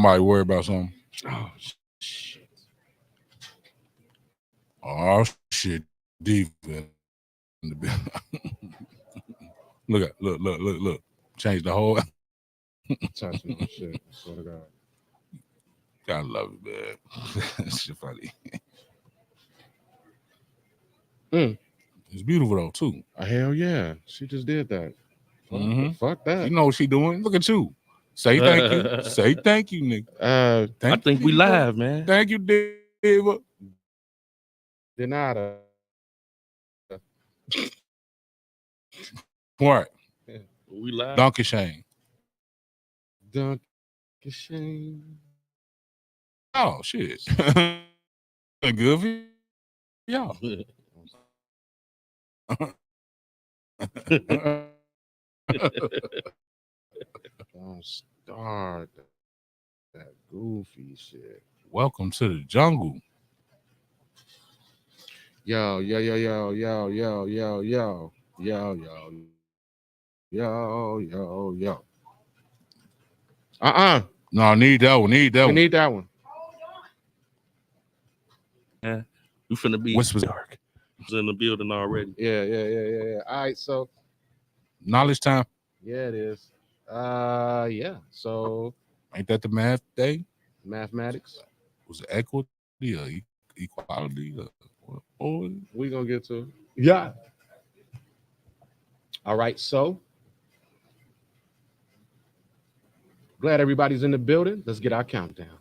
Somebody worry about something. Oh shit. Oh shit. Deep in the look. Change the whole. Touching my shit. I swear to God. I love it, man. It's shit funny. It's beautiful though too. Hell yeah, she just did that. Fuck that. You know what she doing? Look at you. Say thank you. Say thank you, nigga. I think we live, man. Thank you, Diva. Denada. What? We live. Donkey Shane. Donkey Shane. Oh shit. Good for y'all. Don't start that goofy shit. Welcome to the jungle. Yo. No, I need that one. We need that one. Yeah. We finna be Whispers dark. in the building already. Yeah. All right, so Knowledge time. yeah, it is. Yeah. So Ain't that the math day? mathematics. Was it equity or equality? Or We gonna get to it. Yeah. All right, so glad everybody's in the building. Let's get our countdown.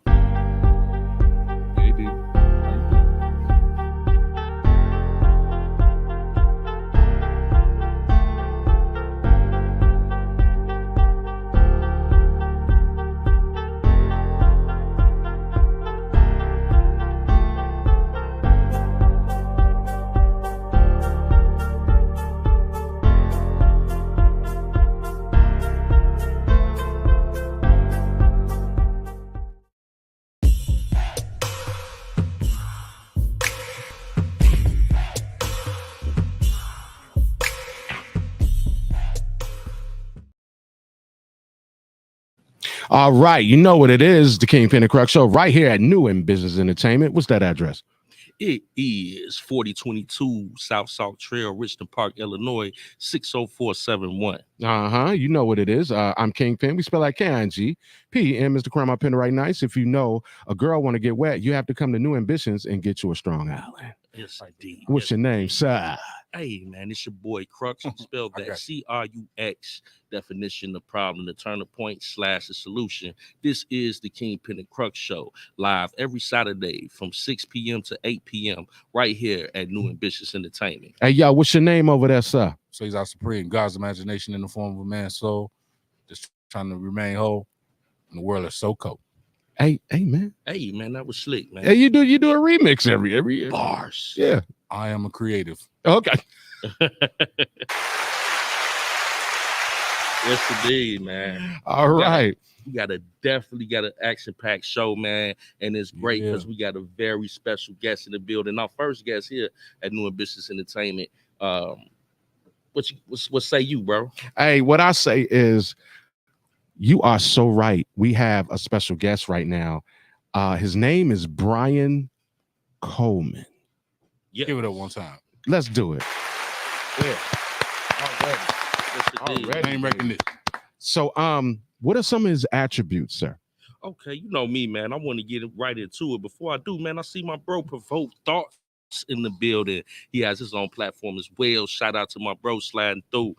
Hey, dude. All right, you know what it is, the Kingpen Crux show right here at New in Business Entertainment. What's that address? It is 4022 South Salt Trail, Richmond Park, Illinois, 60471. You know what it is. I'm Kingpen. We spell like K-I-N-G. P-M is the crown my pen right nice. If you know a girl want to get wet, you have to come to New Ambitions and get you a strong island. Yes, indeed. What's your name, sir? Hey, man, it's your boy Crux. You spelled that C-R-U-X. Definition, the problem, the turning point / the solution. This is the Kingpen Crux show, live every Saturday from 6 p.m. to 8 p.m. right here at New Ambitious Entertainment. Hey, yo, what's your name over there, sir? So he's our supreme God's imagination in the form of a man's soul, just trying to remain whole. And the world is so cold. Hey, man. Hey, man, that was slick, man. Hey, you do a remix every year. Bars. Yeah. I am a creative. Okay. Yes, indeed, man. All right. We definitely got an action-packed show, man, and it's great because we got a very special guest in the building. Our first guest here at New Ambitious Entertainment. What say you, bro? Hey, what I say is, you are so right. We have a special guest right now. His name is Brian Coleman. Yeah. Give it up one time. Let's do it. Yeah. Already. Name recognition. So, what are some of his attributes, sir? Okay, you know me, man. I want to get right into it. Before I do, man, I see my bro Provoke Thoughts in the building. He has his own platform as well. Shout out to my bro sliding through.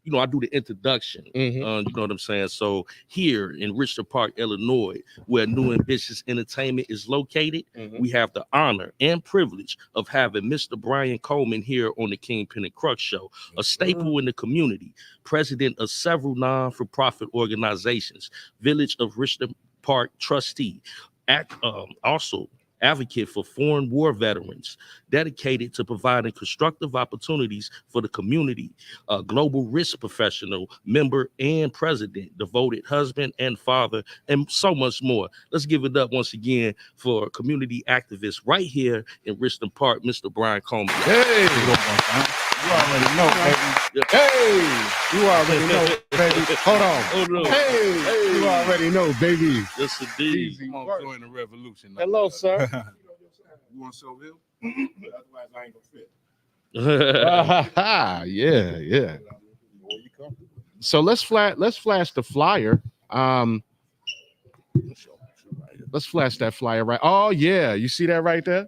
You know, I do the introduction. You know what I'm saying? So here in Richmond Park, Illinois, where New Ambitious Entertainment is located, we have the honor and privilege of having Mr. Brian Coleman here on the Kingpen Crux show, a staple in the community, president of several non-for-profit organizations, Village of Richmond Park trustee, also advocate for foreign war veterans, dedicated to providing constructive opportunities for the community, a global risk professional, member and president, devoted husband and father, and so much more. Let's give it up once again for community activist right here in Richmond Park, Mr. Brian Coleman. Hey! You already know, baby. Hey, you already know, baby. Hold on. Oh, no. Hey, you already know, baby. Yes, indeed. Easy I'm work. join the revolution. Hello, sir. You want Sylville? Otherwise, I ain't gonna fit. Yeah. So let's flash the flyer. Let's flash that flyer right. Oh yeah, you see that right there?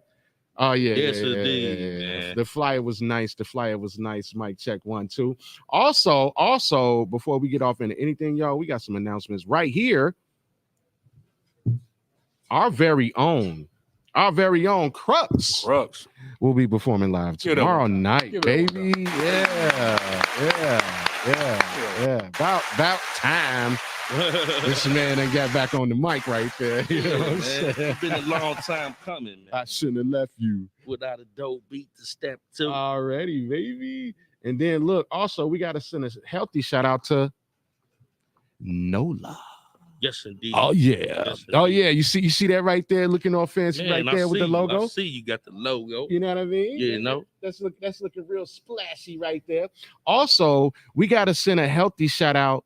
Oh yeah, Yes, yeah. indeed, man. The flyer was nice. Mic check 1 2. Also, before we get off into anything, y'all, we got some announcements right here. Our very own Crux will be performing live tomorrow night, baby. Yeah. About time. This man done got back on the mic right there. You know what I'm saying? It's been a long time coming, man. I shouldn't have left you. Without a dope beat to step to. Already, baby. And then look, also we got to send a healthy shout out to Nola. Yes, indeed. Oh yeah. Yes, Oh indeed. yeah. You see that right there, looking all fancy Man, right there with the logo. I see you got the logo. You know what I mean? Yeah, no. That's looking real splashy right there. Also, we got to send a healthy shout out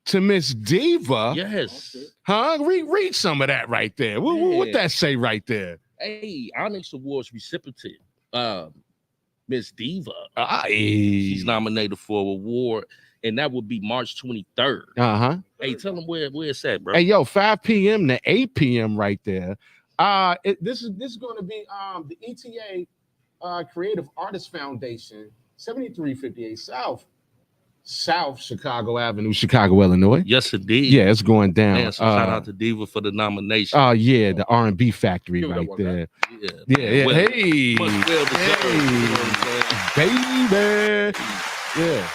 to Miss Diva. Yes. Huh? Read some of that right there. What that say right there? Hey, Onyx Awards recipient, Miss Diva. She's She's nominated for an award, and that would be March 23rd. Uh-huh. Hey, tell them where it's at, bro. Hey, yo, 5 p.m. to 8 p.m. right there. This is going to be the ETA Creative Artists Foundation, 7358 South Chicago Avenue, Chicago, Illinois. Yes, indeed. Yeah, it's going down. Man, so shout out to Diva for the nomination. Oh yeah, the R&B factory right there. Yeah. Well, hey, much well deserved, you know what I'm saying? baby. Yeah,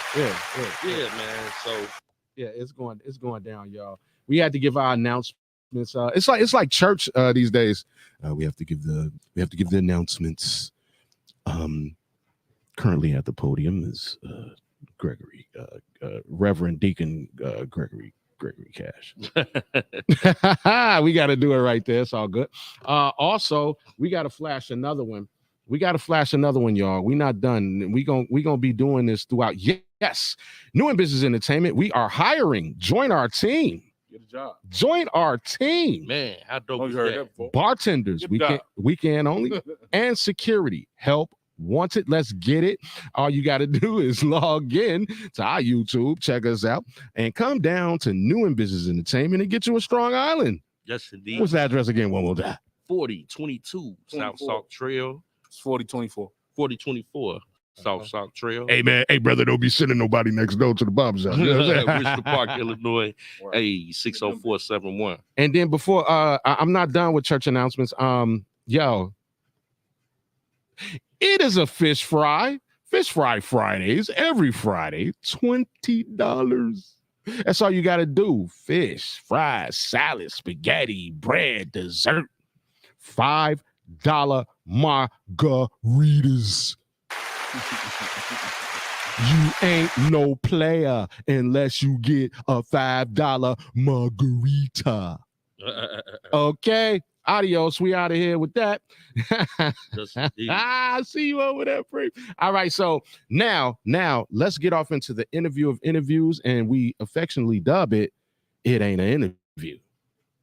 man. So yeah, it's going down, y'all. We had to give our announcements. It's like church these days. We have to give the announcements. Currently at the podium is Gregory, Reverend Deacon Gregory Cash. We got to do it right there. It's all good. Also, we got to flash another one. Y'all. We not done. We gonna be doing this throughout. Yes, New in Business Entertainment. We are hiring. Join our team. Get a job. Join our team. man, how dope is heard that? that before. Bartenders, weekend only, and security help. Wanted, let's get it. All you got to do is log in to our YouTube, check us out, and come down to New in Business Entertainment and get you a Strong Island. Yes, indeed. What's the address again? One more time. 4022 South Sauk Trail. It's 4024. 4024 South Sauk Trail. Hey man, hey brother, don't be sending nobody next door to the barber shop. You know what I'm saying? Worcester Park, Illinois. Hey, 60471. And then before I'm not done with church announcements. Yo, it is a fish fry Fridays every Friday, $20. That's all you got to do. Fish, fries, salad, spaghetti, bread, dessert, $5 margaritas. You ain't no player unless you get a $5 margarita. Okay. Adios. We out of here with that. I see you over there, Free. All right. So now let's get off into the interview of interviews, and we affectionately dub it. It ain't an interview.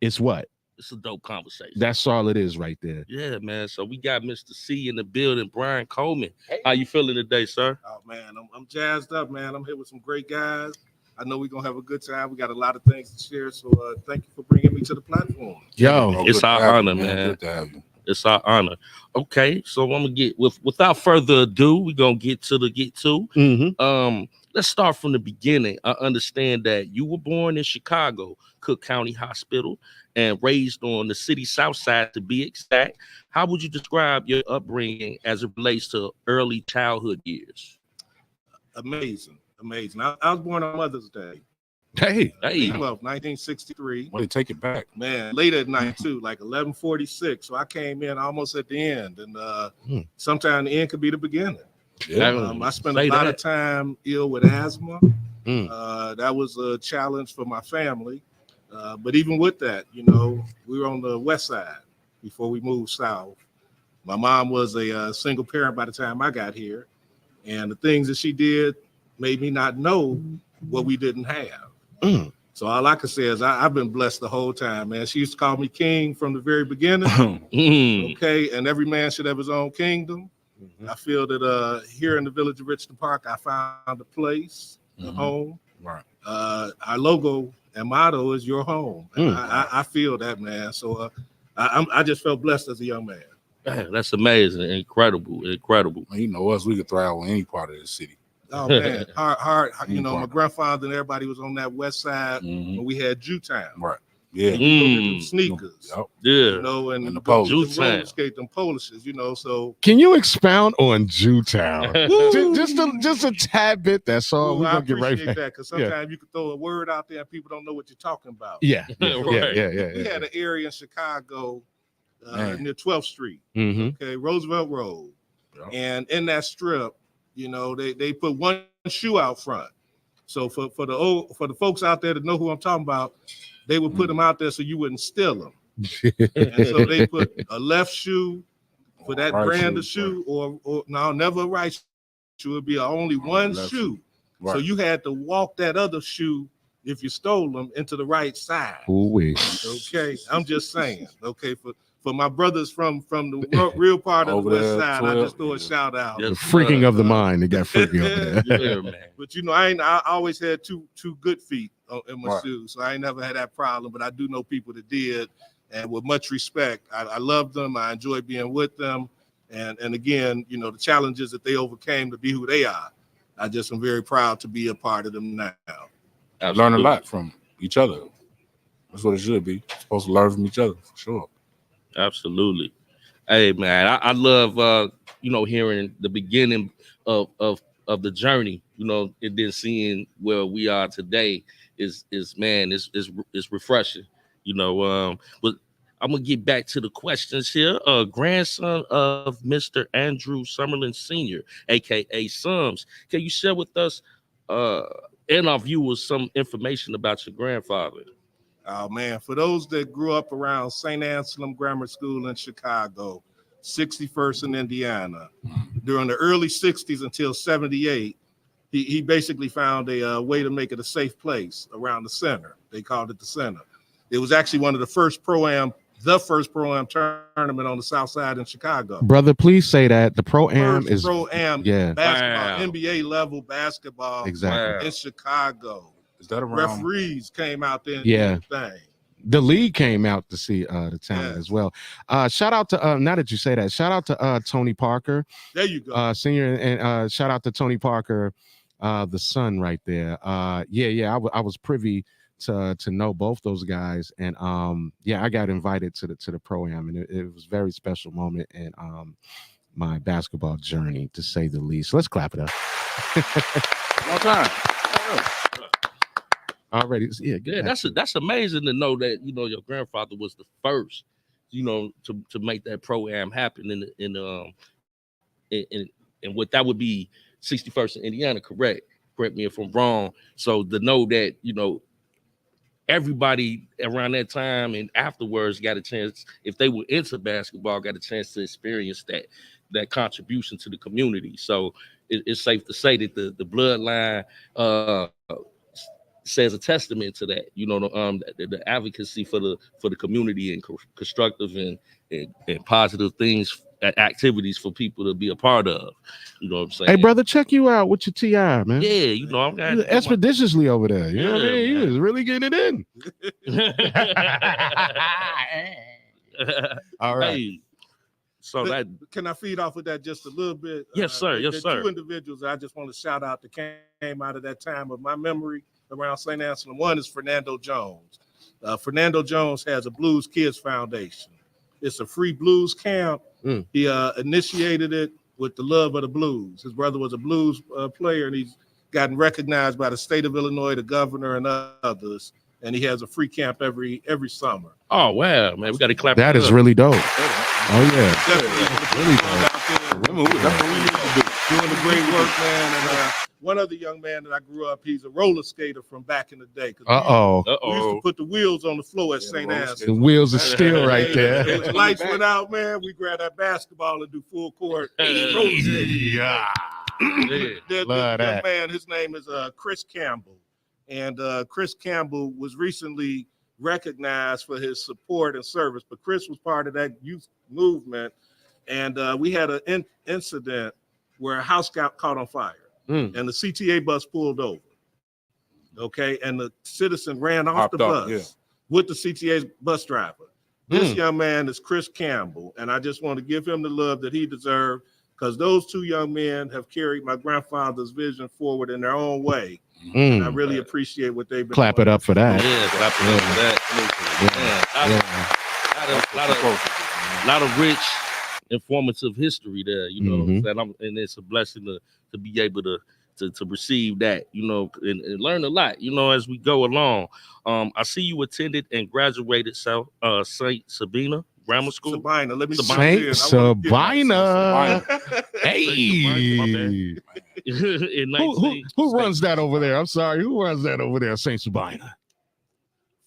It's what? It's a dope conversation. That's all it is right there. Yeah, man. So we got Mr. C in the building, Brian Coleman. Hey. How you feeling today, sir? Oh man, I'm jazzed up, man. I'm here with some great guys. I know we're gonna have a good time. We got a lot of things to share. So thank you for bringing me to the platform. Yo, It's good to our have honor, you, man. Good to have you. It's our honor. Okay, so I'm gonna get without further ado, we're gonna get to. mm-hmm. Let's start from the beginning. I understand that you were born in Chicago, Cook County Hospital, and raised on the city south side to be exact. How would you describe your upbringing as it relates to early childhood years? Amazing. I was born on Mother's Day, Hey, Hey, 1963. Well, they take it back. Man, late at night too, like 11:46. So I came in almost at the end, and sometimes the end could be the beginning. Yeah. I spent Say a lot that. of time ill with asthma. Mm. That was a challenge for my family. But even with that, you know, we were on the west side before we moved south. My mom was a single parent by the time I got here. And the things that she did made me not know what we didn't have. Mm. So all I can say is I've been blessed the whole time, man. She used to call me king from the very beginning. Okay, and every man should have his own kingdom. I feel that here in the village of Richmond Park, I found a place, a home. Right. Our logo and motto is your home. And I feel that, man. So I just felt blessed as a young man. Man, that's amazing, incredible. Man, you know us, we could thrive on any part of the city. Oh man, hard. You know, my grandfather and everybody was on that west side when we had Jewtown. Right. Yeah. And you go get them sneakers. Yep. Yeah. You know, and the Polish. roller skate, them Polishes, you know. So Can you expound on Jewtown? just a tad bit. That's all. We're I gonna get right appreciate back. that because sometimes you can throw a word out there and people don't know what you're talking about. Yeah. Right. We had an area in Chicago near 12th Street, okay, Roosevelt Road, and in that strip, you know, they put one shoe out front. So for the folks out there that know who I'm talking about, they would put them out there so you wouldn't steal them. And so they put a left shoe for that Right brand of shoe, shoe, or no, never a right shoe. It'd be only one Left shoe. Right. So you had to walk that other shoe if you stole them into the right side. Ooh-wee. Okay, I'm just saying. Okay, for my brothers from the real part of Over the west there, side, 12, I just throw a shout out. The freaking of the mind. It got freaky over there. Yeah, man. But you know, I always had two good feet in my Right. shoes, so I ain't never had that problem. But I do know people that did, and with much respect, I love them. I enjoy being with them, and again, you know, the challenges that they overcame to be who they are. I just am very proud to be a part of them now. Learn a lot from each other. That's what it should be. Supposed to learn from each other, for sure. Absolutely. Hey man, I love you know, hearing the beginning of the journey, you know, and then seeing where we are today is refreshing, you know. But I'm gonna get back to the questions here. Grandson of Mr. Andrew Summerlin Sr., aka Sums. Can you share with us and our viewers some information about your grandfather? Oh man, for those that grew up around St. Anselm Grammar School in Chicago, 61st in Indiana, during the early 60s until 78, he basically found a way to make it a safe place around the center. They called it the center. It was actually one of the first pro-am tournament on the south side in Chicago. Brother, please say that. The pro-am is pro-am basketball, NBA level basketball exactly in Chicago. Is that around? Referees came out there and Yeah. did the thing. the league came out to see the talent Yes. as well. Shout out to now that you say that, shout out to Tony Parker, There you go. senior, and shout out to Tony Parker, the son right there. I was privy to know both those guys, and I got invited to the pro-am, and it was a very special moment in my basketball journey, to say the least. Let's clap it up. One time. Already, yeah, Yeah, that's amazing to know that, you know, your grandfather was the first, you know, to make that pro-am happen in what that would be 61st in Indiana, correct me if I'm wrong. So to know that, you know, everybody around that time and afterwards got a chance, if they were into basketball, got a chance to experience that contribution to the community. So it's safe to say that the bloodline says a testament to that, you know, the advocacy for the community and constructive and positive things, activities for people to be a part of. You know what I'm saying? Hey, brother, check you out with your TI, man. Yeah, you know, I'm You expeditiously over there. You know what I mean? Yeah, You was really getting it in. All right. Hey, so that Can I feed off of that just a little bit? Yes, sir. Yes, the sir. Two individuals I just want to shout out that came out of that time of my memory around St. Anselm. One is Fernando Jones. Fernando Jones has a Blues Kids Foundation. It's a free blues camp. He initiated it with the love of the blues. His brother was a blues player, and he's gotten recognized by the state of Illinois, the governor, and others. And he has a free camp every summer. oh wow, man, we got to clap. That is up. really dope. Oh, yeah. Definitely That's what we need to do. doing the great work, man. And one other young man that I grew up, he's a roller skater from back in the day. 'Cause Uh-oh. we used to put the wheels on the floor at St. The Anselm. wheels of steel right When there. the lights went out, man, we grabbed that basketball and do full court roller skating. Yeah. The Love young that. man, his name is Chris Campbell, and Chris Campbell was recently recognized for his support and service. But Chris was part of that youth movement, and we had an incident where a house got caught on fire, and the CTA bus pulled over. Okay, and the citizen ran off the bus with the CTA bus driver. This young man is Chris Campbell, and I just want to give him the love that he deserved, because those two young men have carried my grandfather's vision forward in their own way. And I really appreciate what they've been Clap doing. it up for that. Yeah, clap it up for that. A lot of rich, informative history there, you know. And it's a blessing to be able to receive that, you know, and learn a lot, you know, as we go along. I see you attended and graduated Saint Sabina Grammar School. Sabina, let me Saint Sabina. Hey. In 19, Who runs that over there? I'm sorry. Who runs that over there? Saint Sabina.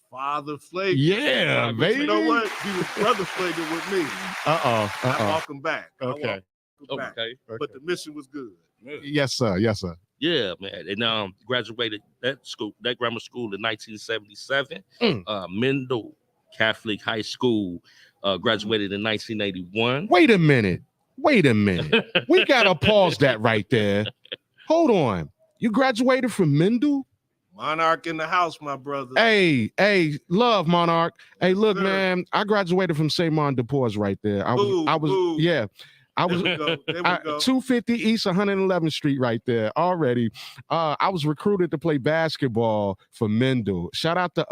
Father Flager. Yeah, baby. You know what? He was brother Flager with me. I walk him back. Okay. okay. But the mission was good. Yes, sir. Yes, sir. Yeah, man. And graduated that grammar school in 1977. Mendel Catholic High School, graduated in 1981. Wait a minute. We gotta pause that right there. Hold on. You graduated from Mendel? Monarch in the house, my brother. Hey, love Monarch. Hey, look, Sir. man. I graduated from St. Mon de Ports right there. I was There we go. 250 East 111th Street right there already. I was recruited to play basketball for Mendel. Shout out to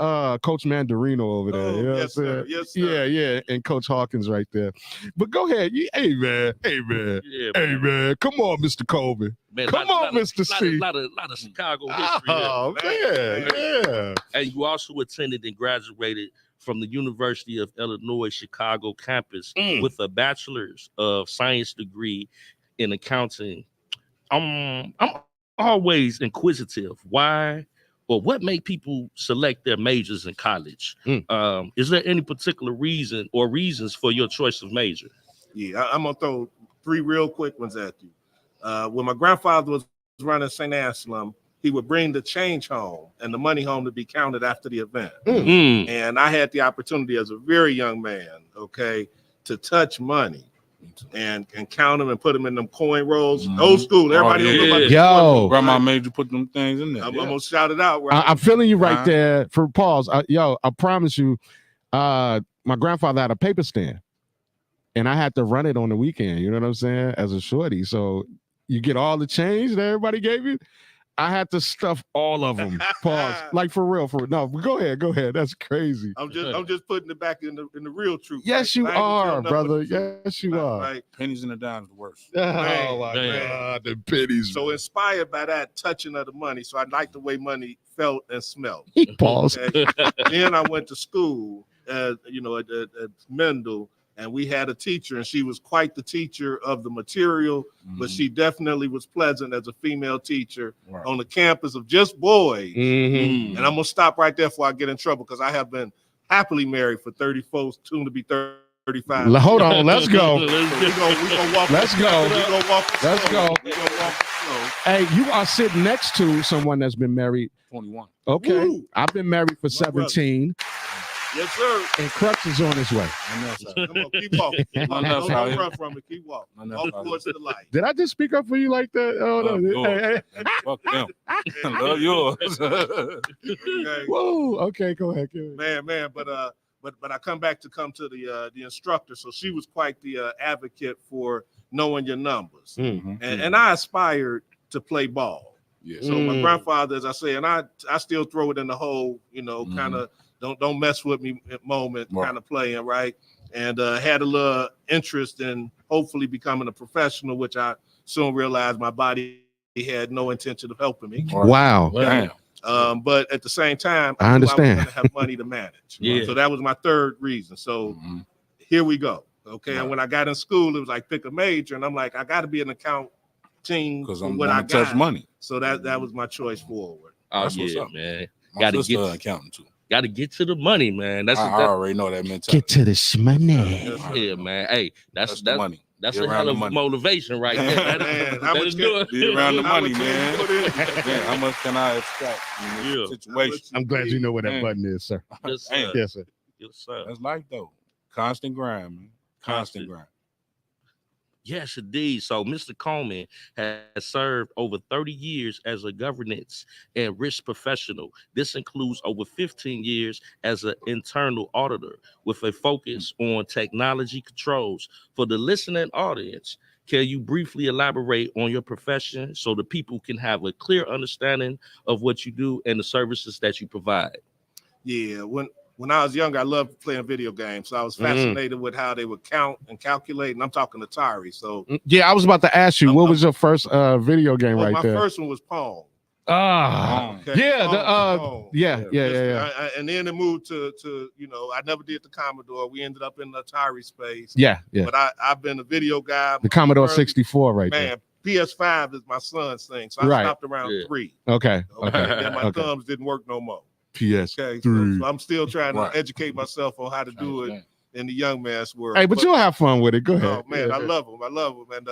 Coach Mandarino over there. You know yes, what I'm sir. saying? Yes, sir. Yeah, and Coach Hawkins right there. But go ahead. Hey, man. Yeah, Hey, man. Come on, Mr. Colby. man, Come on, Mr. C. lot of Chicago history here. Oh, man. Yeah. And you also attended and graduated from the University of Illinois Chicago campus with a bachelor's of science degree in accounting. I'm always inquisitive. Why or what make people select their majors in college? Is there any particular reason or reasons for your choice of major? Yeah, I'm gonna throw three real quick ones at you. When my grandfather was running St. Anselm, he would bring the change home and the money home to be counted after the event. And I had the opportunity as a very young man, okay, to touch money and count them and put them in them coin rolls. Old school, everybody know about the Yo. coin roll, Grandma right? made you put them things in there. I'm gonna shout it out. Right? I'm feeling you right there for pause. I promise you, my grandfather had a paper stand, and I had to run it on the weekend. You know what I'm saying? As a shorty, so you get all the change that everybody gave you. I had to stuff all of them. Pause. Like for real. No, go ahead. That's crazy. I'm just putting it back in the real truth. Yes, you are, brother. Yes, you are. Right. Pennies and the dimes, the worst. Oh my God, the pennies. So inspired by that touching of the money, so I liked the way money felt and smelled. Pause. Okay? Then I went to school, at Mendel, and we had a teacher, and she was quite the teacher of the material, but she definitely was pleasant as a female teacher on the campus of just boys. And I'm gonna stop right there before I get in trouble, because I have been happily married for 34, soon to be 35. Hold on, let's go. We gonna walk. Let's go. We gonna walk. Let's go. We gonna walk slow. Hey, you are sitting next to someone that's been married. 21. Okay, Woo. I've been married for 17. Yes, sir. And Crux is on his way. Come on, keep walking. Don't run from it. Keep walking. Walk towards the light. Did I just speak up for you like that? Oh, no. Hey. Fuck them. Love yours. Okay. Whoa. Okay, go ahead. Man. But I come to the instructor. So she was quite the advocate for knowing your numbers. And I aspired to play ball. Yeah. So my grandfather, as I say, and I still throw it in the whole, kind of don't mess with me moment kind of playing, right? And had a little interest in hopefully becoming a professional, which I soon realized my body had no intention of helping me. Wow. Damn. But at the same time, I understand. I was going to have money to manage. Yeah. So that was my third reason. So here we go. Okay. And when I got in school, it was like pick a major, and I'm like, I got to be an accounting because I'm what going I to touch got. money. So that was my choice forward. Oh, That's what's yeah, up. man. My sister accounting too. Got to get to the money, man. I already know that mentality. Get to the money. Yeah, man. Hey, that's the money. That's Be a around hell the of money. motivation right there. Man, how much Be around the How money, much can you man. put in? Man, how much can I extract in Yeah. this situation? I'm glad you know where that Man. button is, sir. Yes, Damn. sir. Yes, sir. Yes, sir. That's life though. Constant grind, man. Constant Constant. grind. Yes, indeed. So Mr. Coleman has served over 30 years as a governance and risk professional. This includes over 15 years as an internal auditor with a focus on technology controls. For the listening audience, can you briefly elaborate on your profession so the people can have a clear understanding of what you do and the services that you provide? Yeah, when I was younger, I loved playing video games. So I was fascinated with how they would count and calculate. And I'm talking Atari. So Yeah, I was about to ask you, what was your first video game well, right my there? first one was Pong. Ah, Okay, yeah, Pong. yeah. And then it moved to I never did the Commodore. We ended up in the Atari space. Yeah. But I've been a video guy. The Commodore Currently, 64 right there. Man, PS5 is my son's thing. So I Right. stopped around 3. Okay. Then my Okay. thumbs didn't work no more. PS. Okay, 3. so I'm still trying to Right. educate myself on how to do it in the young man's world. Hey, but you'll have fun with it. Go ahead. Oh man, Yeah. I love them. And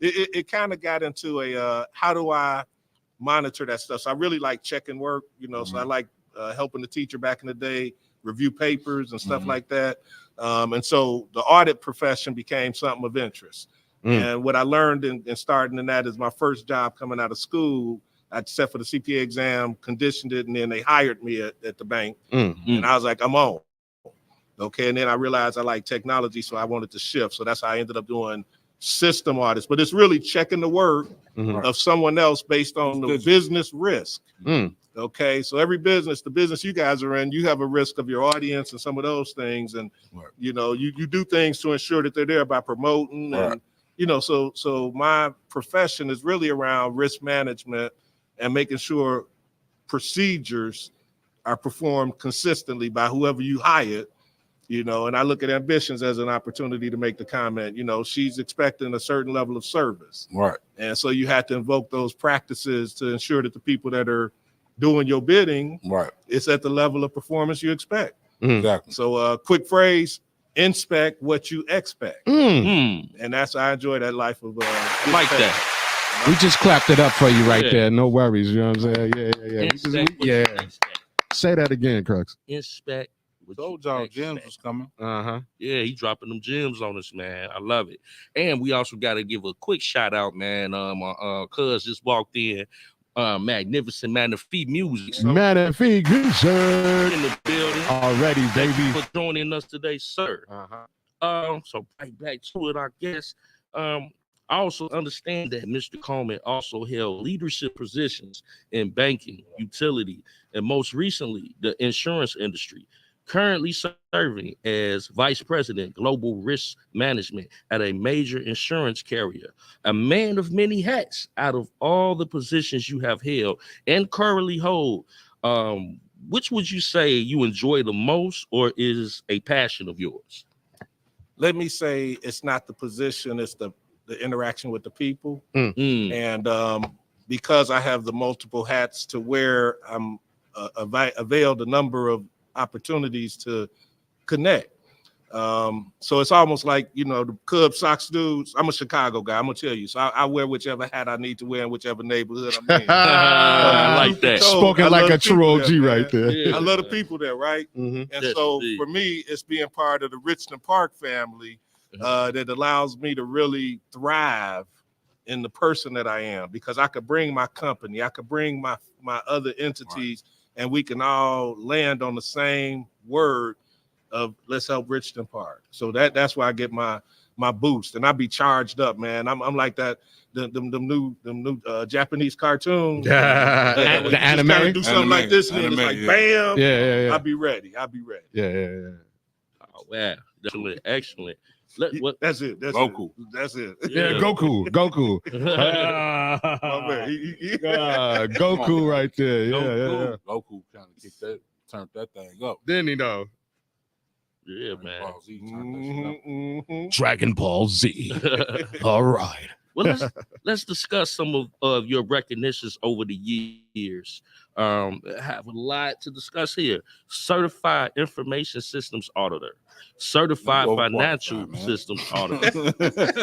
it kind of got into a how do I monitor that stuff? So I really like checking work, So I like helping the teacher back in the day review papers and stuff like that. And so the audit profession became something of interest. And what I learned in starting in that is my first job coming out of school. I sat for the CPA exam, conditioned it, and then they hired me at the bank. And I was like, I'm on. Okay. And then I realized I like technology, so I wanted to shift. So that's how I ended up doing system audits. But it's really checking the work of someone else based on the business risk. Okay. So every business, the business you guys are in, you have a risk of your audience and some of those things. And, you do things to ensure that they're there by promoting. And, so my profession is really around risk management and making sure procedures are performed consistently by whoever you hired, and I look at ambitions as an opportunity to make the comment, she's expecting a certain level of service. Right. And so you have to invoke those practices to ensure that the people that are doing your bidding, it's at the level of performance you expect. Exactly. So quick phrase, inspect what you expect. And I enjoy that life of I like that. We just clapped it up for you right Yeah. there. No worries. You know what I'm saying? Yeah. Inspect what you expect. Say that again, Crux. Inspect what Told you y'all expect. Gems was coming. Uh-huh. Yeah, he dropping them gems on us, man. I love it. And we also got to give a quick shout out, man. My cuz just walked in. Magnificent Magnifique Music. Magnifique Music In the building. already, Thank you baby. for joining us today, sir. So right back to it, I guess. I also understand that Mr. Coleman also held leadership positions in banking, utility, and most recently, the insurance industry. Currently serving as Vice President, Global Risk Management at a major insurance carrier. A man of many hats. Out of all the positions you have held and currently hold, which would you say you enjoy the most or is a passion of yours? let me say it's not the position, it's the interaction with the people. And because I have the multiple hats to wear, I'm availed a number of opportunities to connect. So it's almost like, the Cubs Sox dudes. I'm a Chicago guy, I'm gonna tell you. So I wear whichever hat I need to wear in whichever neighborhood I'm in. I like that. Spoken like a true OG right there. Yeah. I love the people there, right? Mhm. And Yes, so indeed. for me, it's being part of the Richland Park family that allows me to really thrive in the person that I am, because I could bring my company, I could bring my other entities, and we can all land on the same word of let's help Richland Park. So that's where I get my boost, and I be charged up, man. I'm like that. Them new Japanese cartoons. The Just anime. do something like this, and then it's like bam. Yeah. I'll be ready. Yeah. Oh, wow. Excellent. That's it. Goku. That's it. Yeah, Goku. My man, Goku right there. Yeah. Goku kind of turned that thing up. Didn't he though? Yeah, man. Ball Z turned that shit up. Dragon Ball Z. All right. Well, let's discuss some of your recognitions over the years. I have a lot to discuss here. Certified Information Systems Auditor, Certified Financial Systems Auditor,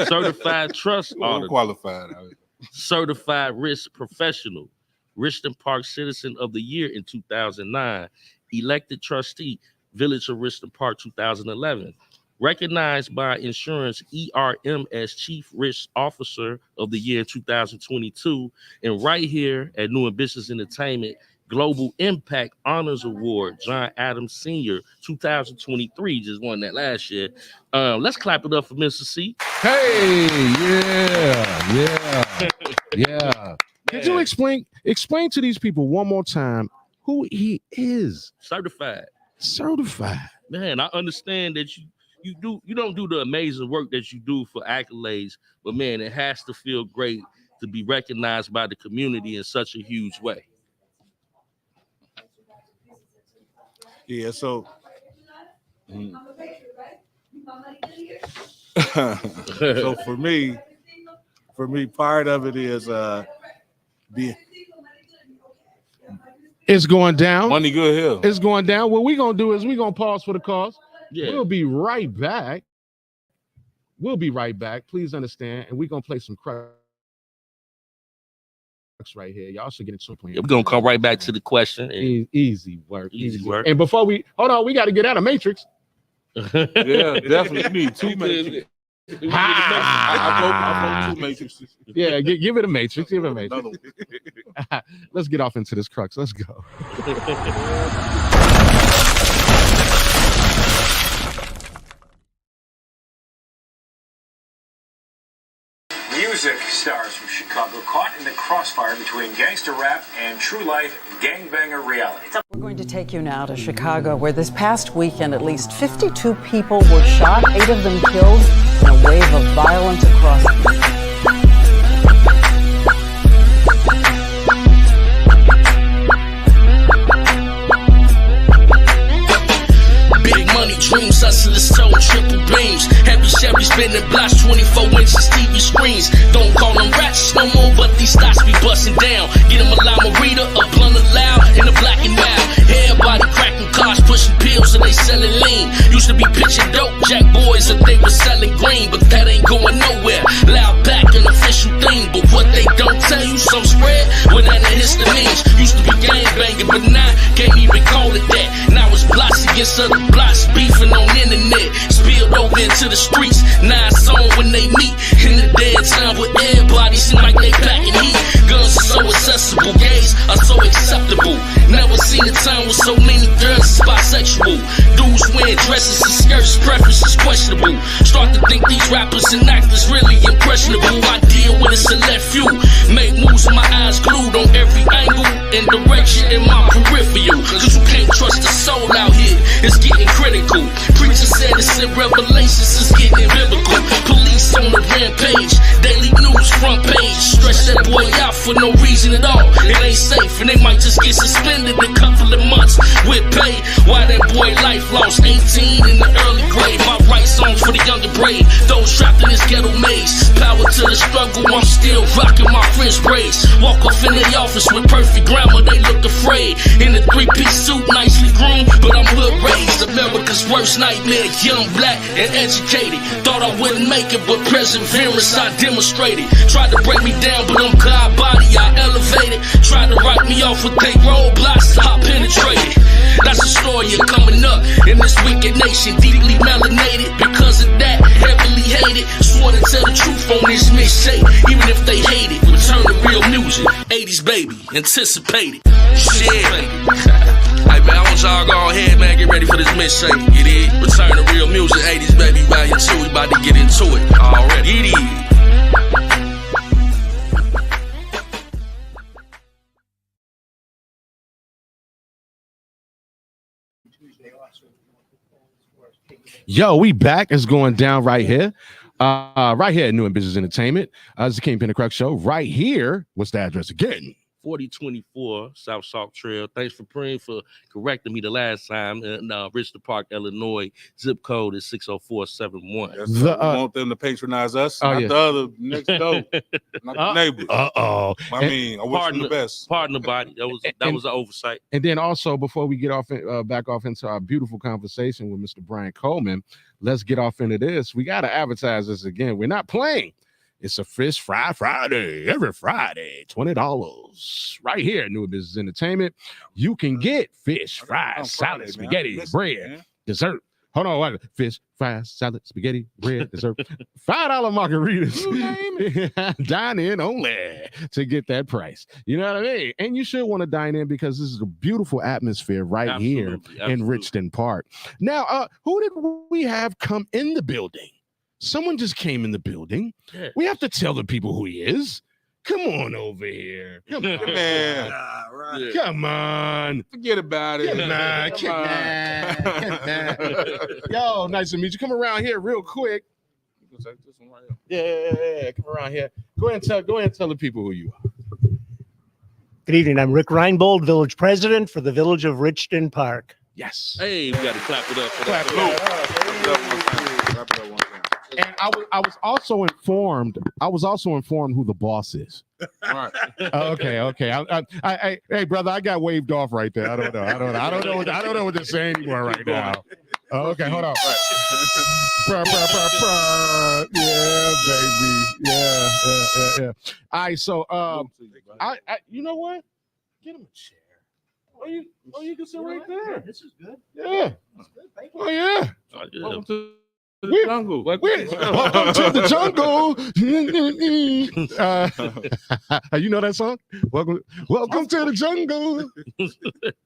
Certified Trust Auditor, Qualified. Certified Risk Professional, Richmond Park Citizen of the Year in 2009, Elected Trustee, Village of Richmond Park 2011. Recognized by Insurance ERM as Chief Risk Officer of the Year in 2022, and right here at New Ambitious Entertainment, Global Impact Honors Award, John Adams Sr., 2023, just won that last year. Let's clap it up for Mr. C. Hey, yeah. Could you explain to these people one more time who he is? Certified. Man, I understand that you don't do the amazing work that you do for accolades, but man, it has to feel great to be recognized by the community in such a huge way. Yeah, so so for me, part of it is it's going down. Money good here. It's going down. What we're gonna do is we're gonna pause for the cause. Yeah. We'll be right back. Please understand, and we're gonna play some Crux right here. Y'all should get into playing. Yeah, we're gonna come right back to the question. Easy work. And before we we got to get out of Matrix. Yeah, definitely. Me two Matrix. I vote two Matrixes. Yeah, give it a Matrix. Give it a Matrix. Let's get off into this Crux. Let's go. Music stars from Chicago caught in the crossfire between gangster rap and true life gangbanger reality. We're going to take you now to Chicago, where this past weekend at least 52 people were shot, 8 of them killed in a wave of violence across Big money dreams, hustlers told triple beams. Heavy Chevy spinning blocks, 24 inches TV screens. Don't call them rats no more, but these stocks be busting down. Get them a lima reader, a blunt loud, and a black and mild. Everybody cracking cars, pushing pills, and they selling lean. Used to be pitching dope, jack boys, and they were selling green, but that ain't going nowhere. Loud back, an official thing, but what they don't tell you, some spread with antihistamines. Used to be gang banging, but now can't even call it that. Now it's blocks against other blocks, beefing on internet, spilled over into the streets. Now it's on when they meet in the dead time where everybody seem like they packing heat. Guns are so accessible, gays are so acceptable. Never seen a time with so many girls is bisexual. Dudes wearing dresses and skirts, preferences questionable. Start to think these rappers and actors really impressionable. I deal with a select few, make moves with my eyes glued on every angle and direction in my peripheral. Cause you can't trust the soul out here, it's getting critical. Preacher said it's in Revelations, it's getting biblical. Police on the rampage, daily news front page. Stretch that boy out for no reason at all. It ain't safe and they might just get suspended a couple of months with pay. Why that boy life lost 18 in the early grade. My right songs for the younger brave, those trapped in this ghetto maze. Power to the struggle, I'm still rocking my French braids. Walk off in the office with perfect grammar, they look afraid. In a 3-piece suit, nicely groomed, but I'm hood raised. America's worst nightmare, young, black, and educated. Thought I wouldn't make it, but perseverance I demonstrated. Tried to break me down, but I'm God body, I elevated. Tried to write me off with they roadblocks, I penetrated. That's the story of coming up in this wicked nation, deeply melanated. Because of that, heavily hated. Swore to tell the truth on this mixtape, even if they hate it. Return to real music, 80s baby, anticipated. Shit. Hey man, I want y'all go ahead, man, get ready for this mixtape. It is Return to Real Music, 80s baby, volume 2. We about to get into it already. It is. Yo, we back. It's going down right here. Right here at New Ambitious Entertainment. It's the Kingpen Crux show. Right here. What's the address again? 4024 South Sauk Trail. Thanks for praying for correcting me the last time. In Richland Park, Illinois. Zip code is 60471. Yes, sir. We want them to patronize us, not the other next door, not the neighbors. I mean, I wish them the best. Pardon the body. That was an oversight. And then also, before we get off back off into our beautiful conversation with Mr. Brian Coleman, let's get off into this. We got to advertise this again. We're not playing. It's a Fish Fry Friday, every Friday, $20 right here at New Business Entertainment. You can get fish, fries, salad, spaghetti, bread, dessert. Hold on, wait. Fish, fries, salad, spaghetti, bread, dessert. $5 margaritas. Dine in only to get that price. You know what I mean? And you should want to dine in because this is a beautiful atmosphere right here in Richton Park. Now, who did we have come in the building? Someone just came in the building. Yeah. We have to tell the people who he is. Come on over here. Come on. Man. Right. Come on. Forget about it. Come on. Yo, nice to meet you. Come around here real quick. Yeah, come around here. Go ahead and tell the people who you are. Good evening. I'm Rick Reinbold, village president for the village of Richton Park. Yes. Hey, we got to clap it up for that. Clap it up one time. And I was also informed who the boss is. Right. Okay. Hey, brother, I got waved off right there. I don't know what they're saying anymore right now. Okay, hold on. Yeah, baby. Yeah. All right, so I you know what? Get him a chair. Oh, you can sit right there. This is good. Yeah. That's good. Thank you. Oh yeah. Welcome to the jungle. Welcome to the jungle. You know that song? Welcome to the jungle.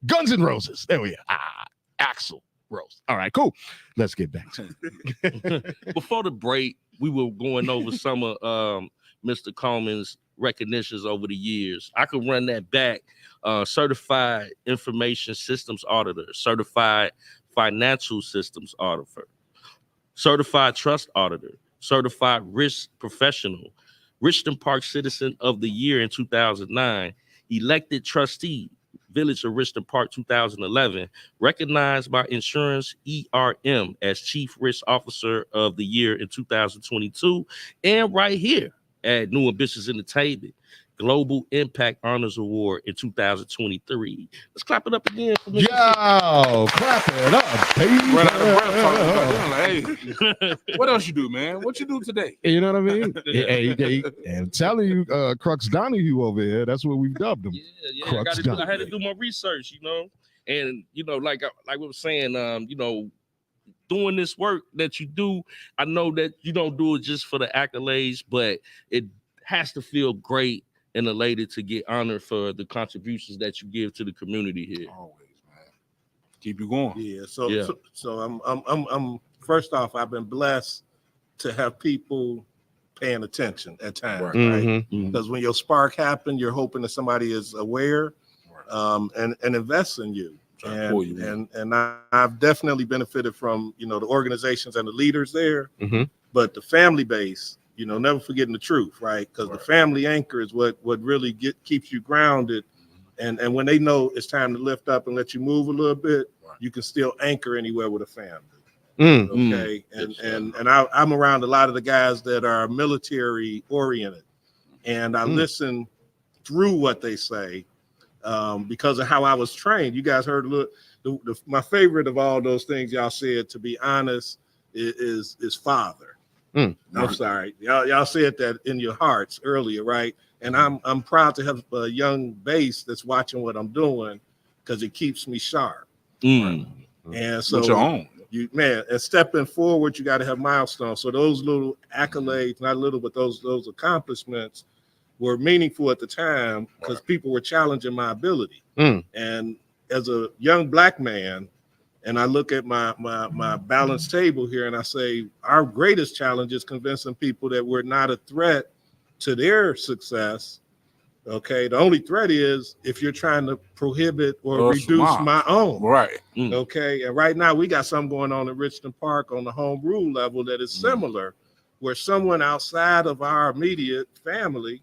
Guns N' Roses. There we are. Axl Rose. All right, cool. Let's get back to it. Before the break, we were going over some of Mr. Coleman's recognitions over the years. I could run that back. Certified Information Systems Auditor, Certified Financial Systems Auditor, Certified Trust Auditor, Certified Risk Professional, Richton Park Citizen of the Year in 2009, Elected Trustee, Village of Richton Park 2011, recognized by Insurance ERM as Chief Risk Officer of the Year in 2022, and right here at New Business Entertainment, Global Impact Honors Award in 2023. Let's clap it up again for me. Yo, clap it up, baby. Hey, what else you do, man? What you do today? You know what I mean? Hey, I'm telling you, Crux Donahue over here. That's what we've dubbed him. Yeah. I had to do my research, and like we were saying, doing this work that you do, I know that you don't do it just for the accolades, but it has to feel great and elated to get honored for the contributions that you give to the community here. Always, man. Keep you going. Yeah. So I'm first off, I've been blessed to have people paying attention at times, right? Mm-hmm. Because when your spark happens, you're hoping that somebody is aware, and invests in you. And I've definitely benefited from the organizations and the leaders there, but the family base. Never forgetting the truth, right? Because the family anchor is what really keeps you grounded. And when they know it's time to lift up and let you move a little bit, you can still anchor anywhere with a family. Okay. And I'm around a lot of the guys that are military oriented, and I listen through what they say because of how I was trained. You guys heard my favorite of all those things y'all said, to be honest, is father. I'm sorry. Y'all said that in your hearts earlier, right? And I'm proud to have a young base that's watching what I'm doing because it keeps me sharp. And so your own. And stepping forward, you got to have milestones. So those little accolades, not little, but those accomplishments were meaningful at the time because people were challenging my ability. And as a young Black man, and I look at my balance table here and I say, our greatest challenge is convincing people that we're not a threat to their success. Okay. The only threat is if you're trying to prohibit or reduce my own. Right. Okay. And right now we got something going on in Richton Park on the home rule level that is similar, where someone outside of our immediate family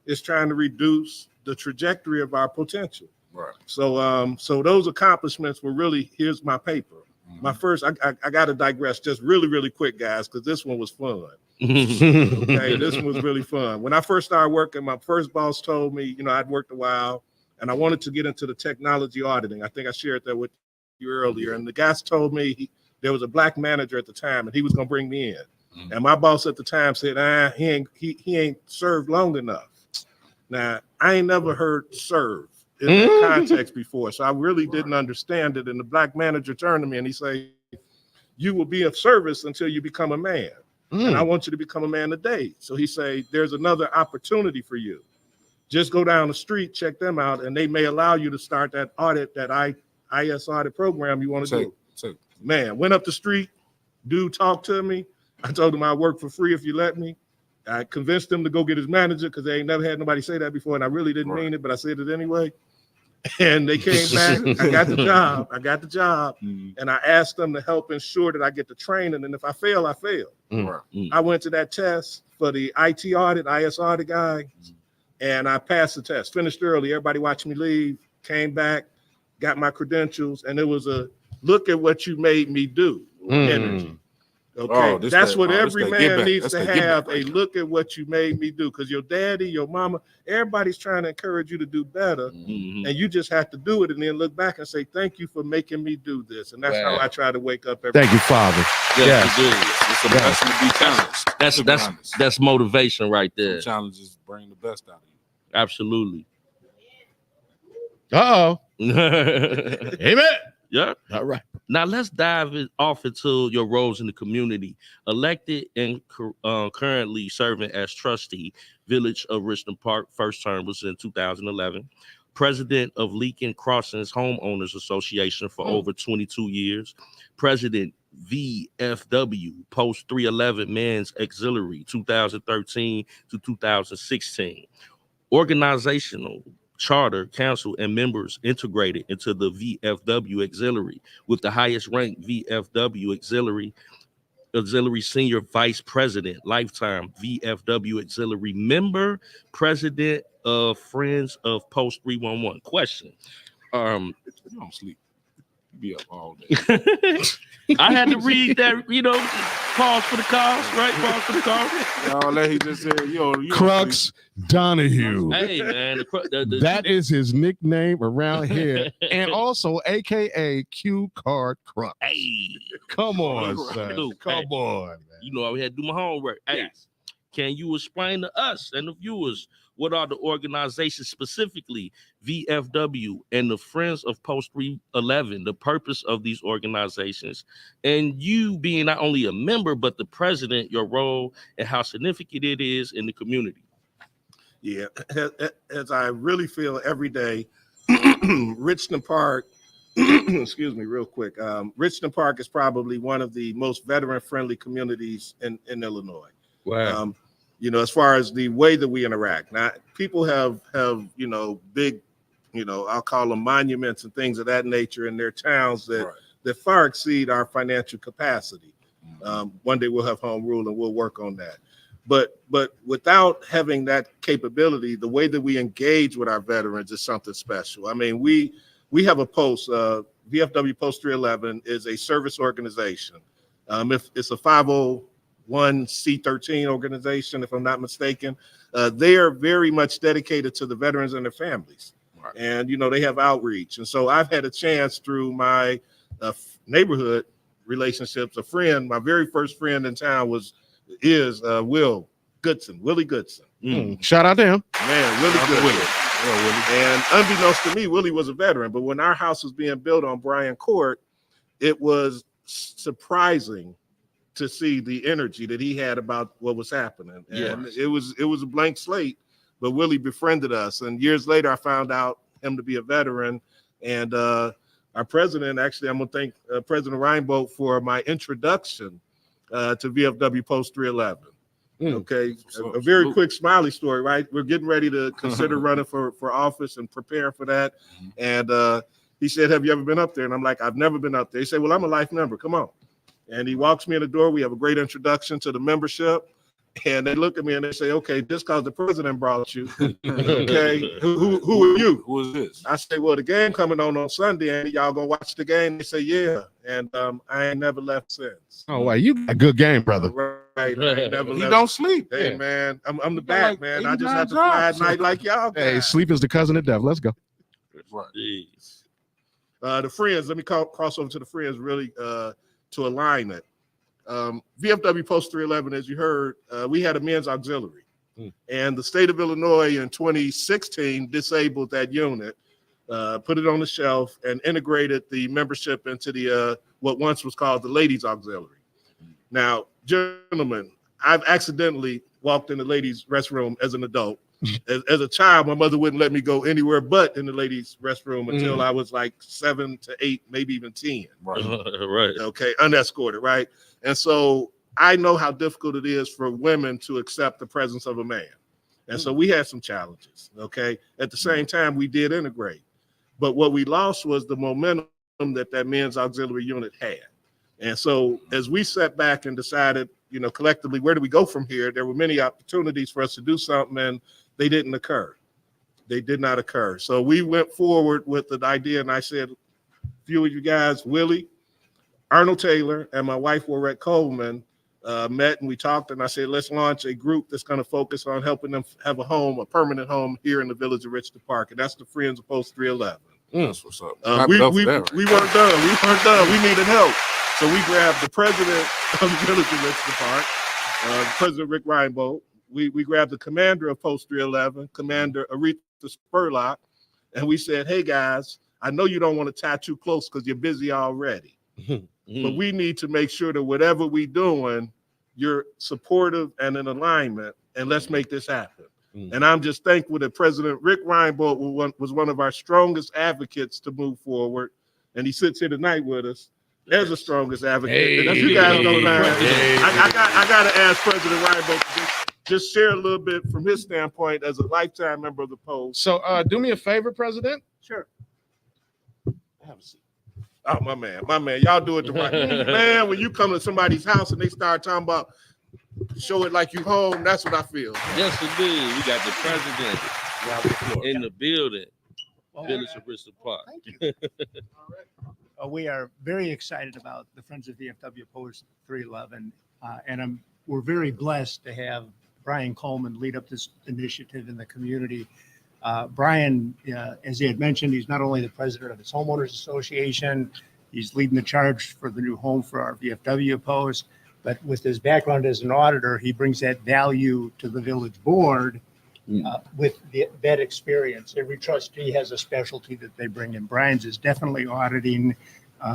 is trying to reduce the trajectory of our potential. Right. So so those accomplishments were really, here's my paper. My first, I got to digress just really quick, guys, because this one was fun. Okay, this one was really fun. When I first started working, my first boss told me, you know, I'd worked a while and I wanted to get into the technology auditing. I think I shared that with you earlier. And the guys told me there was a black manager at the time and he was going to bring me in. And my boss at the time said, he ain't served long enough. Now, I ain't never heard serve in that context before. So I really didn't understand it. And the black manager turned to me and he said, you will be of service until you become a man. And I want you to become a man today. So he said, there's another opportunity for you. Just go down the street, check them out, and they may allow you to start that audit, that IS audit program you want to do. Man, went up the street, dude talked to me. I told him I'd work for free if you let me. I convinced him to go get his manager because they ain't never had nobody say that before, and I really didn't mean it, but I said it anyway. And they came back. I got the job. And I asked them to help ensure that I get the training. And if I fail, I fail. I went to that test for the IT audit, IS audit guy, and I passed the test. Finished early. Everybody watched me leave. Came back, got my credentials, and it was a look at what you made me do energy. Okay, that's what every man needs to have, a look at what you made me do, because your daddy, your mama, everybody's trying to encourage you to do better, and you just have to do it and then look back and say, thank you for making me do this. And that's how I try to wake up every day. Thank you, Father. Yes, you do. It's a blessing to be challenged. That's motivation right there. Some challenges bring the best out of you. Absolutely. Amen. Yeah. All right. Now let's dive off into your roles in the community. Elected and currently serving as trustee, Village of Richland Park. First term was in 2011. President of Kingpen Crux Homeowners Association for over 22 years. President VFW Post 311 Men's Auxiliary 2013 to 2016. Organizational charter, council, and members integrated into the VFW Auxiliary, with the highest ranked VFW Auxiliary Senior Vice President, lifetime VFW Auxiliary member, president of Friends of Post 311. Question. You don't sleep. You be up all day. I had to read that, pause for the cause, right? Pause for the cause. All that he just said, Crux Donahue. Hey, man. That is his nickname around here. And also, AKA Q Card Crux. Hey. Come on, son. Come on, man. You know, I had to do my homework. Hey, can you explain to us and the viewers what are the organizations, specifically VFW and the Friends of Post 311, the purpose of these organizations, and you being not only a member, but the president, your role and how significant it is in the community? Yeah, as I really feel every day, Richland Park, excuse me, real quick. Richland Park is probably one of the most veteran-friendly communities in Illinois. Wow. As far as the way that we interact. Now, people have big, I'll call them monuments and things of that nature in their towns that far exceed our financial capacity. One day we'll have home rule and we'll work on that. But without having that capability, the way that we engage with our veterans is something special. I mean, we have a post, VFW Post 311 is a service organization. If it's a 501c13 organization, if I'm not mistaken, they are very much dedicated to the veterans and their families. Right. And, they have outreach. And so I've had a chance through my neighborhood relationships, my very first friend in town is Willie Goodson. Shout out to him. Man, Willie Goodson. And unbeknownst to me, Willie was a veteran. But when our house was being built on Bryan Court, it was surprising to see the energy that he had about what was happening. And it was a blank slate, but Willie befriended us. And years later, I found out him to be a veteran. And our president, actually, I'm going to thank President Reinbold for my introduction to VFW Post 311. Okay, a very quick smiley story, right? We're getting ready to consider running for office and prepare for that. And he said, have you ever been up there? And I'm like, I've never been up there. He said, well, I'm a life member. Come on. And he walks me in the door. We have a great introduction to the membership. And they look at me and they say, okay, just because the president brought you, okay, who are you? Who is this? I say, well, the game coming on Sunday, and y'all gonna watch the game? They say, yeah. And I ain't never left since. Oh, wow, you got a good game, brother. Right. I ain't never He left. don't sleep. Hey, Yeah. man, I'm the got back, like man. I just 89 have to fly at jobs. night like y'all. Hey, guys. sleep is the cousin of death. Let's go. Right. Jeez. The friends, let me cross over to the friends really to align it. VFW Post 311, as you heard, we had a men's auxiliary. And the state of Illinois in 2016 disabled that unit, put it on the shelf, and integrated the membership into the what once was called the ladies auxiliary. Now, gentlemen, I've accidentally walked in the ladies' restroom as an adult. As a child, my mother wouldn't let me go anywhere but in the ladies' restroom until I was like 7 to 8, maybe even 10. Right. Right. Okay, unescorted, right? And so I know how difficult it is for women to accept the presence of a man. And so we had some challenges, okay? At the same time, we did integrate. But what we lost was the momentum that men's auxiliary unit had. And so as we sat back and decided, collectively, where do we go from here? There were many opportunities for us to do something, and they didn't occur. They did not occur. So we went forward with the idea, and I said, a few of you guys, Willie, Arnold Taylor, and my wife, Warrette Coleman, met, and we talked, and I said, let's launch a group that's going to focus on helping them have a permanent home here in the village of Richton Park, and that's the Friends of Post 311. That's what's up. We weren't done. We needed help. So we grabbed the president of the village of Richton Park, President Rick Reinbold. We grabbed the commander of Post 311, Commander Aretha Spurlock, and we said, hey, guys, I know you don't want to tie too close because you're busy already. But we need to make sure that whatever we're doing, you're supportive and in alignment, and let's make this happen. And I'm just thankful that President Rick Reinbold was one of our strongest advocates to move forward, and he sits here tonight with us as the strongest advocate. Hey, and if you guys don't mind, hey. I got to ask President Reinbold to just share a little bit from his standpoint as a lifetime member of the Post. So do me a favor, President. Sure. Have a seat. Oh, my man, y'all do it the right way. Man, when you come to somebody's house and they start talking about show it like you home, that's what I feel. Yes, indeed. We got the president in the building. Village of Richton Park. Thank you. We are very excited about the Friends of VFW Post 311, and we're very blessed to have Brian Coleman lead up this initiative in the community. Brian, as he had mentioned, he's not only the president of his homeowners association, he's leading the charge for the new home for our VFW post, but with his background as an auditor, he brings that value to the village board with that experience. Every trustee has a specialty that they bring in. Brian's is definitely auditing,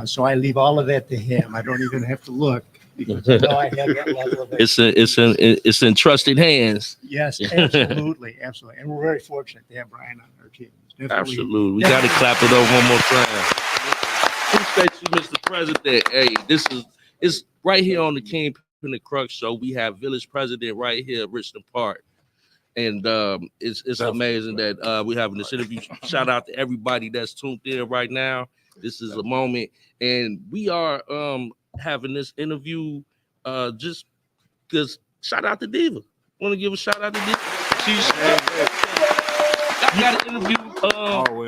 so I leave all of that to him. I don't even have to look because I know I have that level of It's in trusted hands. Yes, absolutely. And we're very fortunate to have Brian on our team. Absolutely. We got to clap it up one more time. Appreciate you, Mr. President. Hey, it's right here on the Kingpen Crux show. We have Village President right here at Richton Park. And it's amazing that we're having this interview. Shout out to everybody that's tuned in right now. This is a moment. And we are having this interview just because shout out to Diva. Want to give a shout out to Diva. I got an interview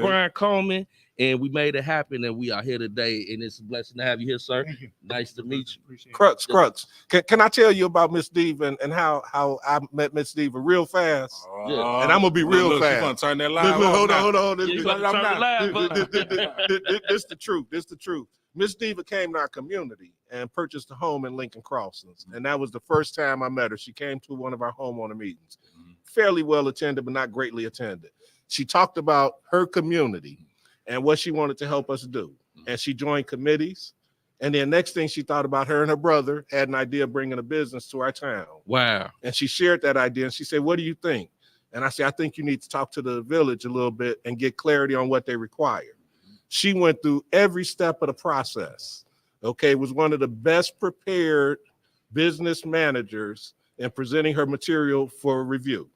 Brian Coleman, and we made it happen, and we are here today, and it's a blessing to have you here, sir. Thank you. Nice to meet you. Crux. Can I tell you about Miss Diva and how I met Miss Diva real fast? Yeah. And I'm gonna be real fast. She's gonna turn that live. Hold on. Yeah, you gotta turn it live, bud. This the truth. Miss Diva came to our community and purchased a home in Lincoln Crossings, and that was the first time I met her. She came to one of our homeowner meetings, fairly well attended, but not greatly attended. She talked about her community and what she wanted to help us do, and she joined committees. And then next thing she thought about, her and her brother had an idea of bringing a business to our town. Wow. And she shared that idea, and she said, "What do you think?" And I said, "I think you need to talk to the village a little bit and get clarity on what they require." She went through every step of the process. Okay, was one of the best prepared business managers in presenting her material for review.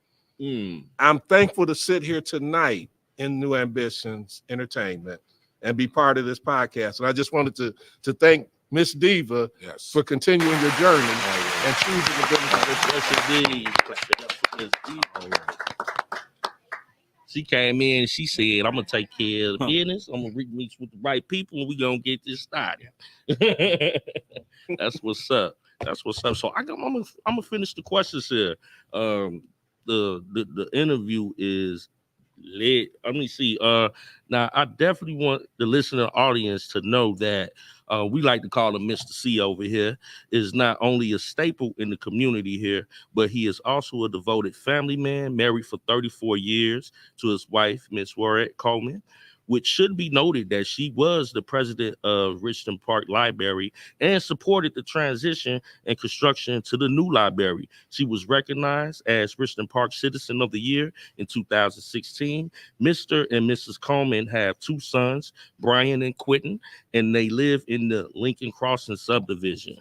I'm thankful to sit here tonight in New Ambitions Entertainment and be part of this podcast. And I just wanted to thank Miss Diva, Yes. for continuing your journey and choosing the business. Yes, indeed. Clap it up for Miss Diva. She came in and she said, I'm gonna take care of the business. I'm gonna reach with the right people and we're gonna get this started. That's what's up. That's what's up. So I'm gonna finish the questions here. The interview is lit. Let me see. Now I definitely want the listener audience to know that we like to call him Mr. C over here, is not only a staple in the community here, but he is also a devoted family man, married for 34 years to his wife, Miss Warrette Coleman, which should be noted that she was the president of Richmond Park Library and supported the transition and construction to the new library. She was recognized as Richmond Park Citizen of the Year in 2016. Mr. and Mrs. Coleman have 2 sons, Brian and Quentin, and they live in the Lincoln Crossing subdivision.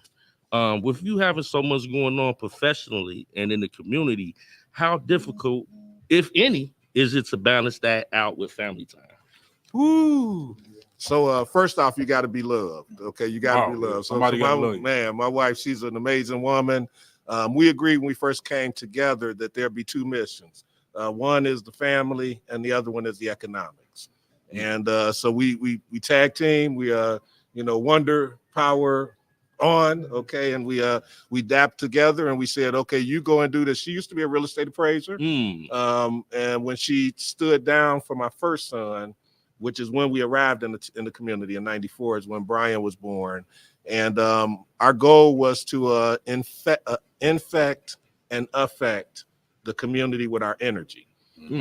With you having so much going on professionally and in the community, how difficult, if any, is it to balance that out with family time? Woo. So first off, you got to be loved. Okay, you got to be loved. So somebody gotta love you. man, my wife, she's an amazing woman. We agreed when we first came together that there'd be 2 missions. One is the family, and the other one is the economics. And so we tag team. We wonder power on. Okay, and we dapped together, and we said, okay, you go and do this. She used to be a real estate appraiser. And when she stood down for my first son, which is when we arrived in the community in '94, is when Brian was born. And our goal was to infect and affect the community with our energy.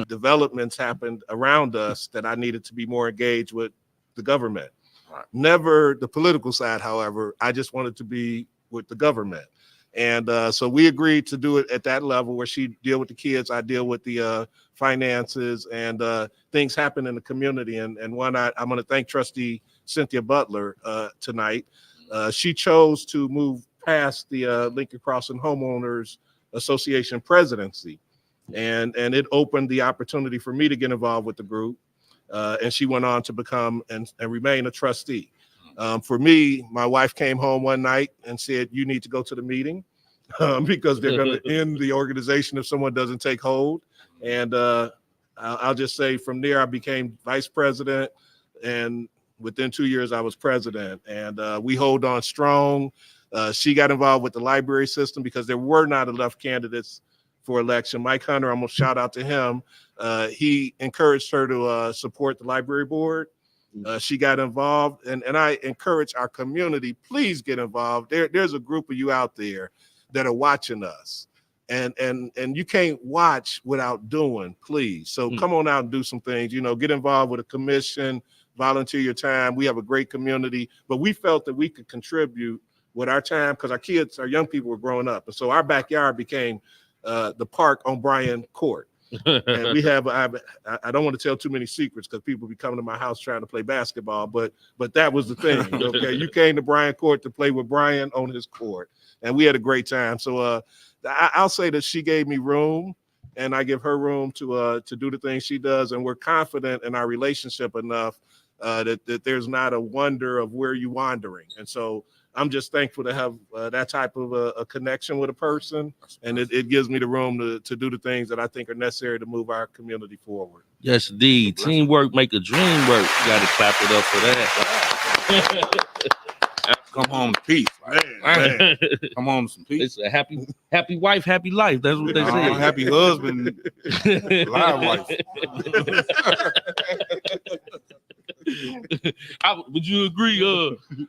Developments happened around us that I needed to be more engaged with the government. Right. Never the political side, however. I just wanted to be with the government. And so we agreed to do it at that level where she deal with the kids, I deal with the finances, and things happen in the community. And I'm going to thank Trustee Cynthia Butler tonight. She chose to move past the Lincoln Crossing Homeowners Association presidency. And it opened the opportunity for me to get involved with the group. And she went on to become and remain a trustee. For me, my wife came home one night and said, you need to go to the meeting because they're going to end the organization if someone doesn't take hold. And I'll just say from there, I became vice president. And within 2 years, I was president. And we hold on strong. She got involved with the library system because there were not enough candidates for election. Mike Hunter, I'm going to shout out to him. He encouraged her to support the library board. She got involved, and I encourage our community, please get involved. There's a group of you out there that are watching us, and you can't watch without doing, please. So come on out and do some things, get involved with a commission, volunteer your time. We have a great community, but we felt that we could contribute with our time because our young people were growing up. And so our backyard became the park on Bryan Court. And we have, I don't want to tell too many secrets because people be coming to my house trying to play basketball, but that was the thing. Okay, you came to Bryan Court to play with Brian on his court, and we had a great time. So I'll say that she gave me room, and I give her room to do the things she does, and we're confident in our relationship enough that there's not a wonder of where you wandering. And so I'm just thankful to have that type of a connection with a person, and it gives me the room to do the things that I think are necessary to move our community forward. Yes, indeed. Teamwork make a dream work. You got to clap it up for that. Come home to peace. Man. Come home to some peace. It's a happy wife, happy life. That's what they say. Happy husband, live wife. Would you agree?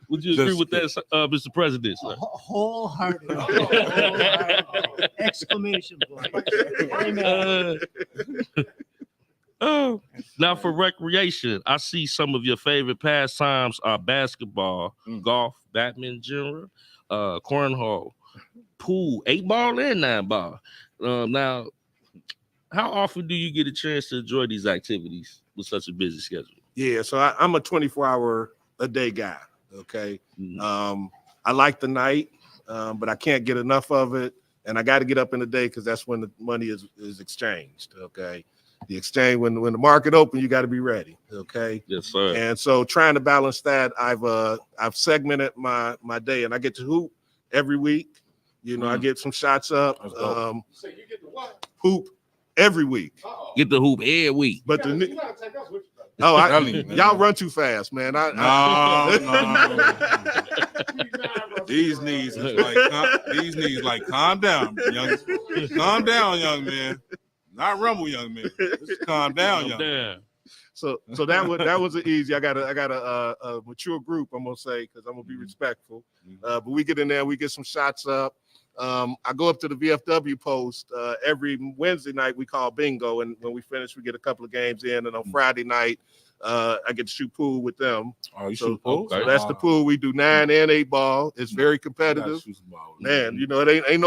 Would you agree with that, Mr. President? Sir? Wholeheartedly. Exclamation point. Amen. Now for recreation, I see some of your favorite pastimes are basketball, golf, badminton, cornhole, pool, 8-ball and 9-ball. Now, how often do you get a chance to enjoy these activities with such a busy schedule? Yeah, so I'm a 24-hour-a-day guy. Okay, I like the night, but I can't get enough of it, and I got to get up in the day because that's when the money is exchanged. Okay. the exchange when the market open, you got to be ready. Okay. Yes, sir. And so trying to balance that, I've segmented my day, and I get to hoop every week. You know, I get some shots up. That's So you get the what? Hoop every week. Get the hoop every week. But You the gotta take us with you. oh, Telling you, man. y'all run too fast, man. No. These knees is like calm down, young. Calm down, young man. Not rumble, young man. Just calm down, young man. So that was an easy. I got a mature group, I'm gonna say, because I'm gonna be respectful. But we get in there, we get some shots up. I go up to the VFW post every Wednesday night. We call bingo, and when we finish, we get a couple of games in. And on Friday night, I get to shoot pool with them. Oh, you So, shoot pool? so that's the pool. We do 9 and 8 ball. It's very competitive. Man, you know, it ain't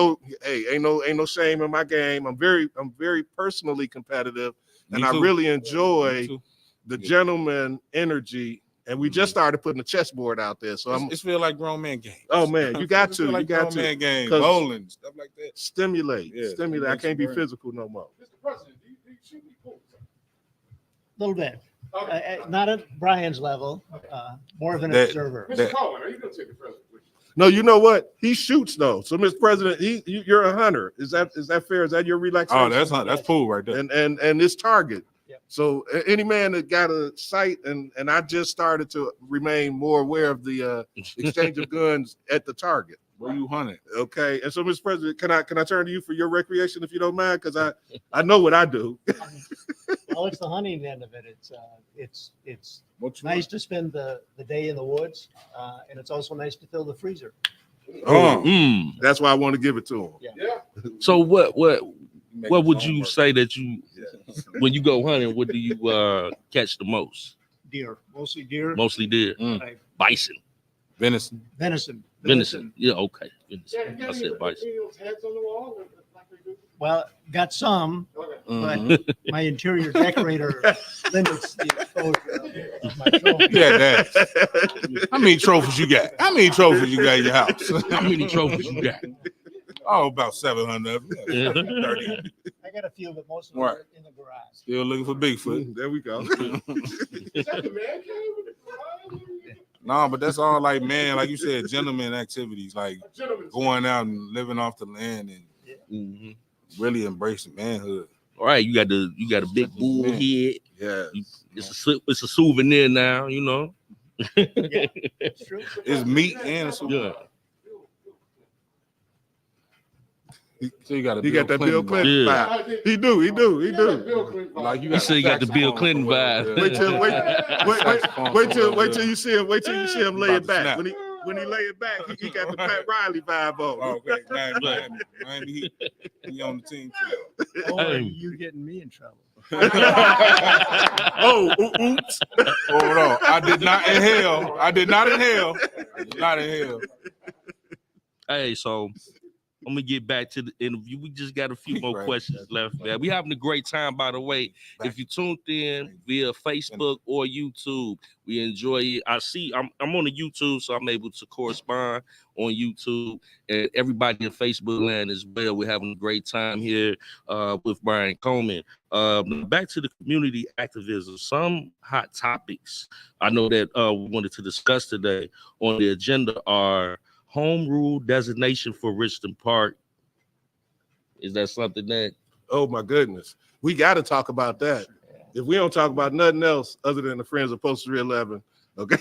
no shame in my game. I'm very personally competitive, and I really enjoy the gentleman energy. And we just started putting the chessboard out there. So it's feel like grown man games. Oh man, you got to, like you got grown man to. games, 'Cause bowling, stuff like that. Stimulate. Yeah, I can't be brain. physical no more. Mr. President, do you shoot me pool? A little bit. Okay. Not at Brian's level, more of an That- observer. Mr. Coleman, are you gonna take the president with you? No, you know what? He shoots though. So, Mr. President, you're a hunter. Is that fair? Is that your relaxation? Oh, that's pool right there. And this target. Yep. So any man that got a sight, and I just started to remain more aware of the exchange of guns at the target. Where you hunting? Okay. And so, Mr. President, can I turn to you for your recreation if you don't mind? Because I know what I do. Well, it's the hunting end of it. It's What you nice to spend the day in the woods, and it's also nice to fill the freezer. Oh, Mm. that's why I want to give it to him. Yeah. So what make would his own you work. say that you when you go hunting? What do you catch the most? Deer, mostly deer. Mostly deer, Right. bison, Venison? Venison. venison. Yeah, okay. Venison. Yeah, I said bison. those heads on the wall like they do? Well, got some, Okay. Mhm. but my interior decorator limits the exposure of my trophy. Yeah, that. How many trophies you got? How many trophies you got in your house? How many trophies you got? Oh, about 700 of them. Yeah. 30. I got a few, but most of them Right. are in the garage. Still looking for Bigfoot. There we go. Is that the man cave? No, but that's all like, man, like you said, gentleman activities, like A gentleman's going out and living off the land and Mhm. really embracing manhood. All right, you got a big bull Man. head. Yeah. It's a souvenir now, you know. Yeah, it's true. It's meat and a Yeah. So you got He got that Bill Clinton Yeah. vibe. He do. Like you You said you got the Bill Clinton vibe. Wait till you see him. Wait till you see him lay About it to back. snap. When he lay it back, he got the Pat Riley vibe on. Oh, okay, Miami, he on the team too. Or are Hey. you getting me in trouble? Oops. Hold on. I did not inhale. Hey, so I'm gonna get back to the interview. We just got a few more Right. questions left, man. We having a great time, by the way. If you tuned in via Facebook or YouTube, we enjoy it. I'm on the YouTube, so I'm able to correspond on YouTube, and everybody in Facebook land as well. We're having a great time here with Brian Coleman. Back to the community activism. Some hot topics I know that we wanted to discuss today on the agenda are home rule designation for Richmond Park. Is that something that Oh my goodness. We got to talk about that. If we don't talk about nothing else other than the Friends of Post 311, okay.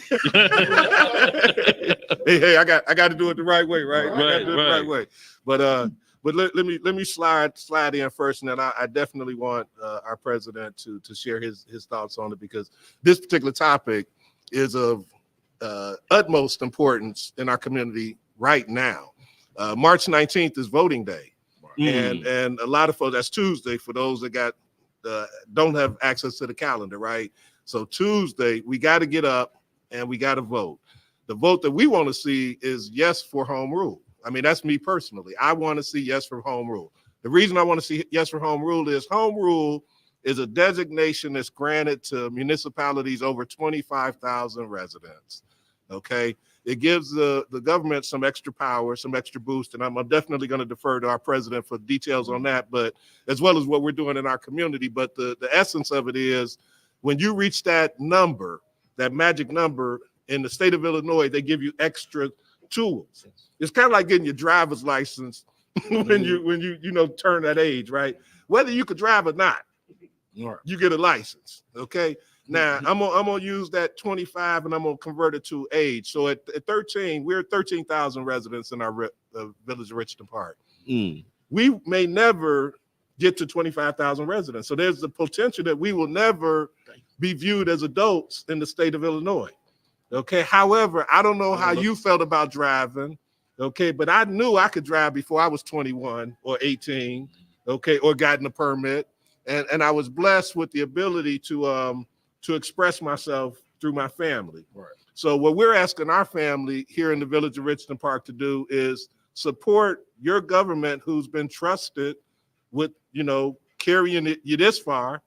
hey, I got to do it the right way, right? I got to do it the right way. But let me slide in first, and then I definitely want our president to share his thoughts on it, because this particular topic is of utmost importance in our community right now. March 19th is voting day. And a lot of folks, that's Tuesday for those that don't have access to the calendar, right? So Tuesday, we got to get up and we got to vote. The vote that we want to see is yes for home rule. I mean, that's me personally. I want to see yes for home rule. The reason I want to see yes for home rule is a designation that's granted to municipalities over 25,000 residents. Okay. it gives the government some extra power, some extra boost. And I'm definitely going to defer to our president for details on that, but as well as what we're doing in our community. But the essence of it is when you reach that number, that magic number in the state of Illinois, they give you extra tools. It's kind of like getting your driver's license when you turn that age, right? Whether you could drive or not, you get a license. Okay. Now I'm gonna use that 25 and I'm gonna convert it to age. So at 13, we're 13,000 residents in our village of Richton Park. We may never get to 25,000 residents. So there's the potential that we will never be viewed as adults in the state of Illinois. Okay. However, I don't know how you felt about driving. Okay, but I knew I could drive before I was 21 or 18. Okay, or gotten a permit, and I was blessed with the ability to express myself through my family. Right. So what we're asking our family here in the village of Richton Park to do is support your government, who's been trusted with carrying you this far.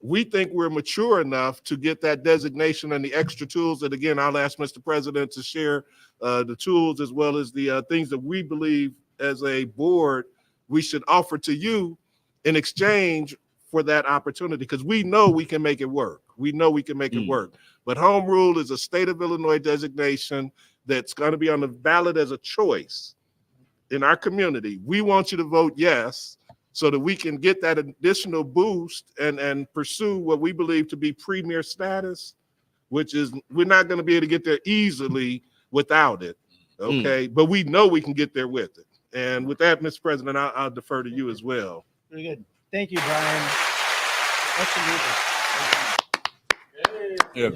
We think we're mature enough to get that designation and the extra tools that, again, I'll ask Mr. President to share the tools as well as the things that we believe as a board we should offer to you in exchange for that opportunity, because we know we can make it work. We know we can make it work. But home rule is a state of Illinois designation that's going to be on the ballot as a choice in our community. We want you to vote yes, so that we can get that additional boost and pursue what we believe to be premier status, which is we're not going to be able to get there easily without it. Okay. But we know we can get there with it. And with that, Mr. President, I'll defer to you as well. Very good. Thank you, Brian. Yeah,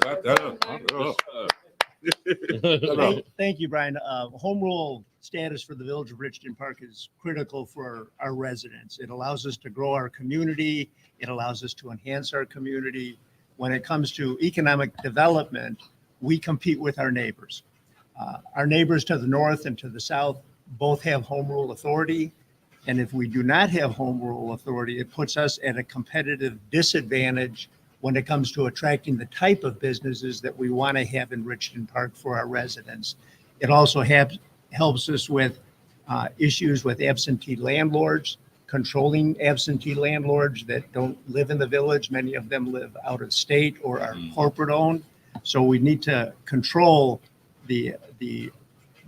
Thank you, Brian. Home rule status for the village of Richton Park is critical for our residents. It allows us to grow our community. It allows us to enhance our community. When it comes to economic development, we compete with our neighbors. Our neighbors to the north and to the south both have home rule authority. And if we do not have home rule authority, it puts us at a competitive disadvantage when it comes to attracting the type of businesses that we want to have in Richton Park for our residents. It also helps us with issues with absentee landlords, controlling absentee landlords that don't live in the village. Many of them live out of state or are corporate owned. So we need to control the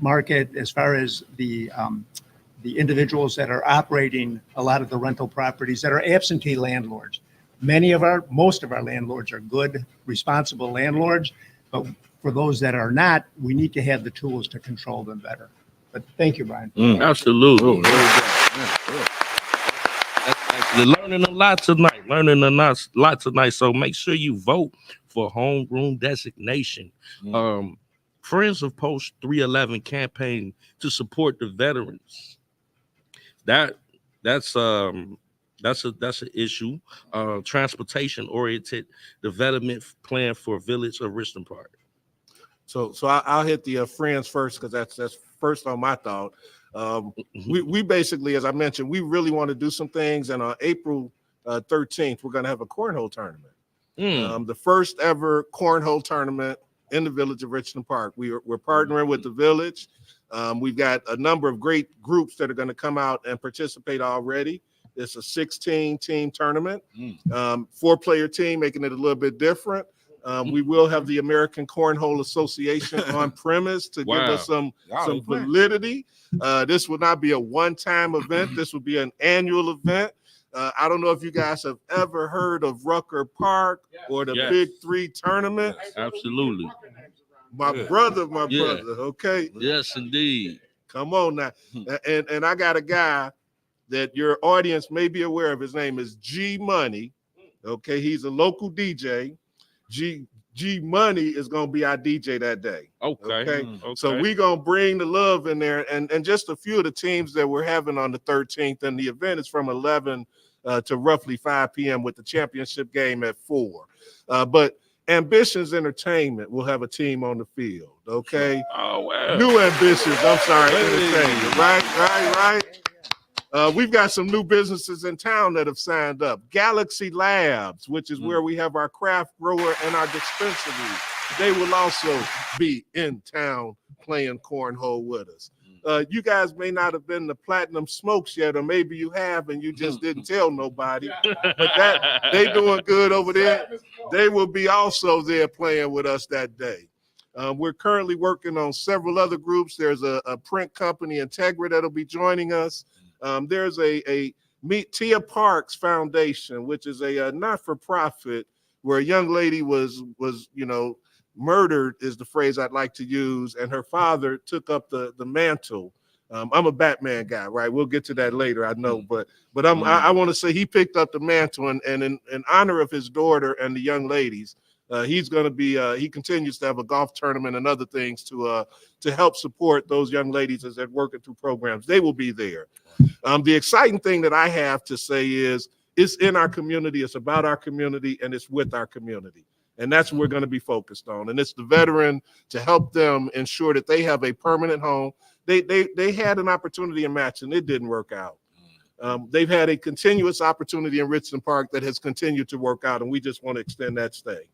market as far as the individuals that are operating a lot of the rental properties that are absentee landlords. Most of our landlords are good, responsible landlords, but for those that are not, we need to have the tools to control them better. But thank you, Brian. Absolutely. Learning a lot tonight. So make sure you vote for homeroom designation. Friends of Post 311 campaign to support the veterans. That's an issue. Transportation oriented development plan for village of Richton Park. So I'll hit the friends first, because that's first on my thought. We basically, as I mentioned, we really want to do some things, and on April 13th, we're going to have a cornhole tournament. The first ever cornhole tournament in the village of Richton Park. We're partnering with the village. We've got a number of great groups that are going to come out and participate already. It's a 16-team tournament, 4-player team, making it a little bit different. We will have the American Cornhole Association on premise to give us some validity. This will not be a one-time event. This will be an annual event. I don't know if you guys have ever heard of Rucker Park or the Big Three tournament. Absolutely. My brother, okay? Yes, indeed. Come on now. And I got a guy that your audience may be aware of. His name is G Money. Okay, he's a local DJ. G Money is going to be our DJ that day. Okay. So we're going to bring the love in there, and just a few of the teams that we're having on the 13th, and the event is from 11 to roughly 5 p.m. with the championship game at 4. But Ambitions Entertainment will have a team on the field. Okay. Oh, wow. New Ambitions. I'm sorry. Entertainment. Right. We've got some new businesses in town that have signed up. Galaxy Labs, which is where we have our craft grower and our dispensary they will also be in town playing cornhole with us. You guys may not have been the Platinum Smokes yet, or maybe you have and you just didn't tell nobody. But that they doing good over there. They will be also there playing with us that day. We're currently working on several other groups. There's a print company, Integra, that'll be joining us. There's a Meet Tia Parks Foundation, which is a not-for-profit where a young lady was murdered, is the phrase I'd like to use, and her father took up the mantle. I'm a Batman guy, right? We'll get to that later, I know, but I want to say he picked up the mantle, and in honor of his daughter and the young ladies, he's going to be he continues to have a golf tournament and other things to help support those young ladies as they're working through programs. They will be there. The exciting thing that I have to say is it's in our community, it's about our community, and it's with our community. And that's what we're going to be focused on. And it's the veteran to help them ensure that they have a permanent home. They had an opportunity in Matching. It didn't work out. They've had a continuous opportunity in Richland Park that has continued to work out, and we just want to extend that stay.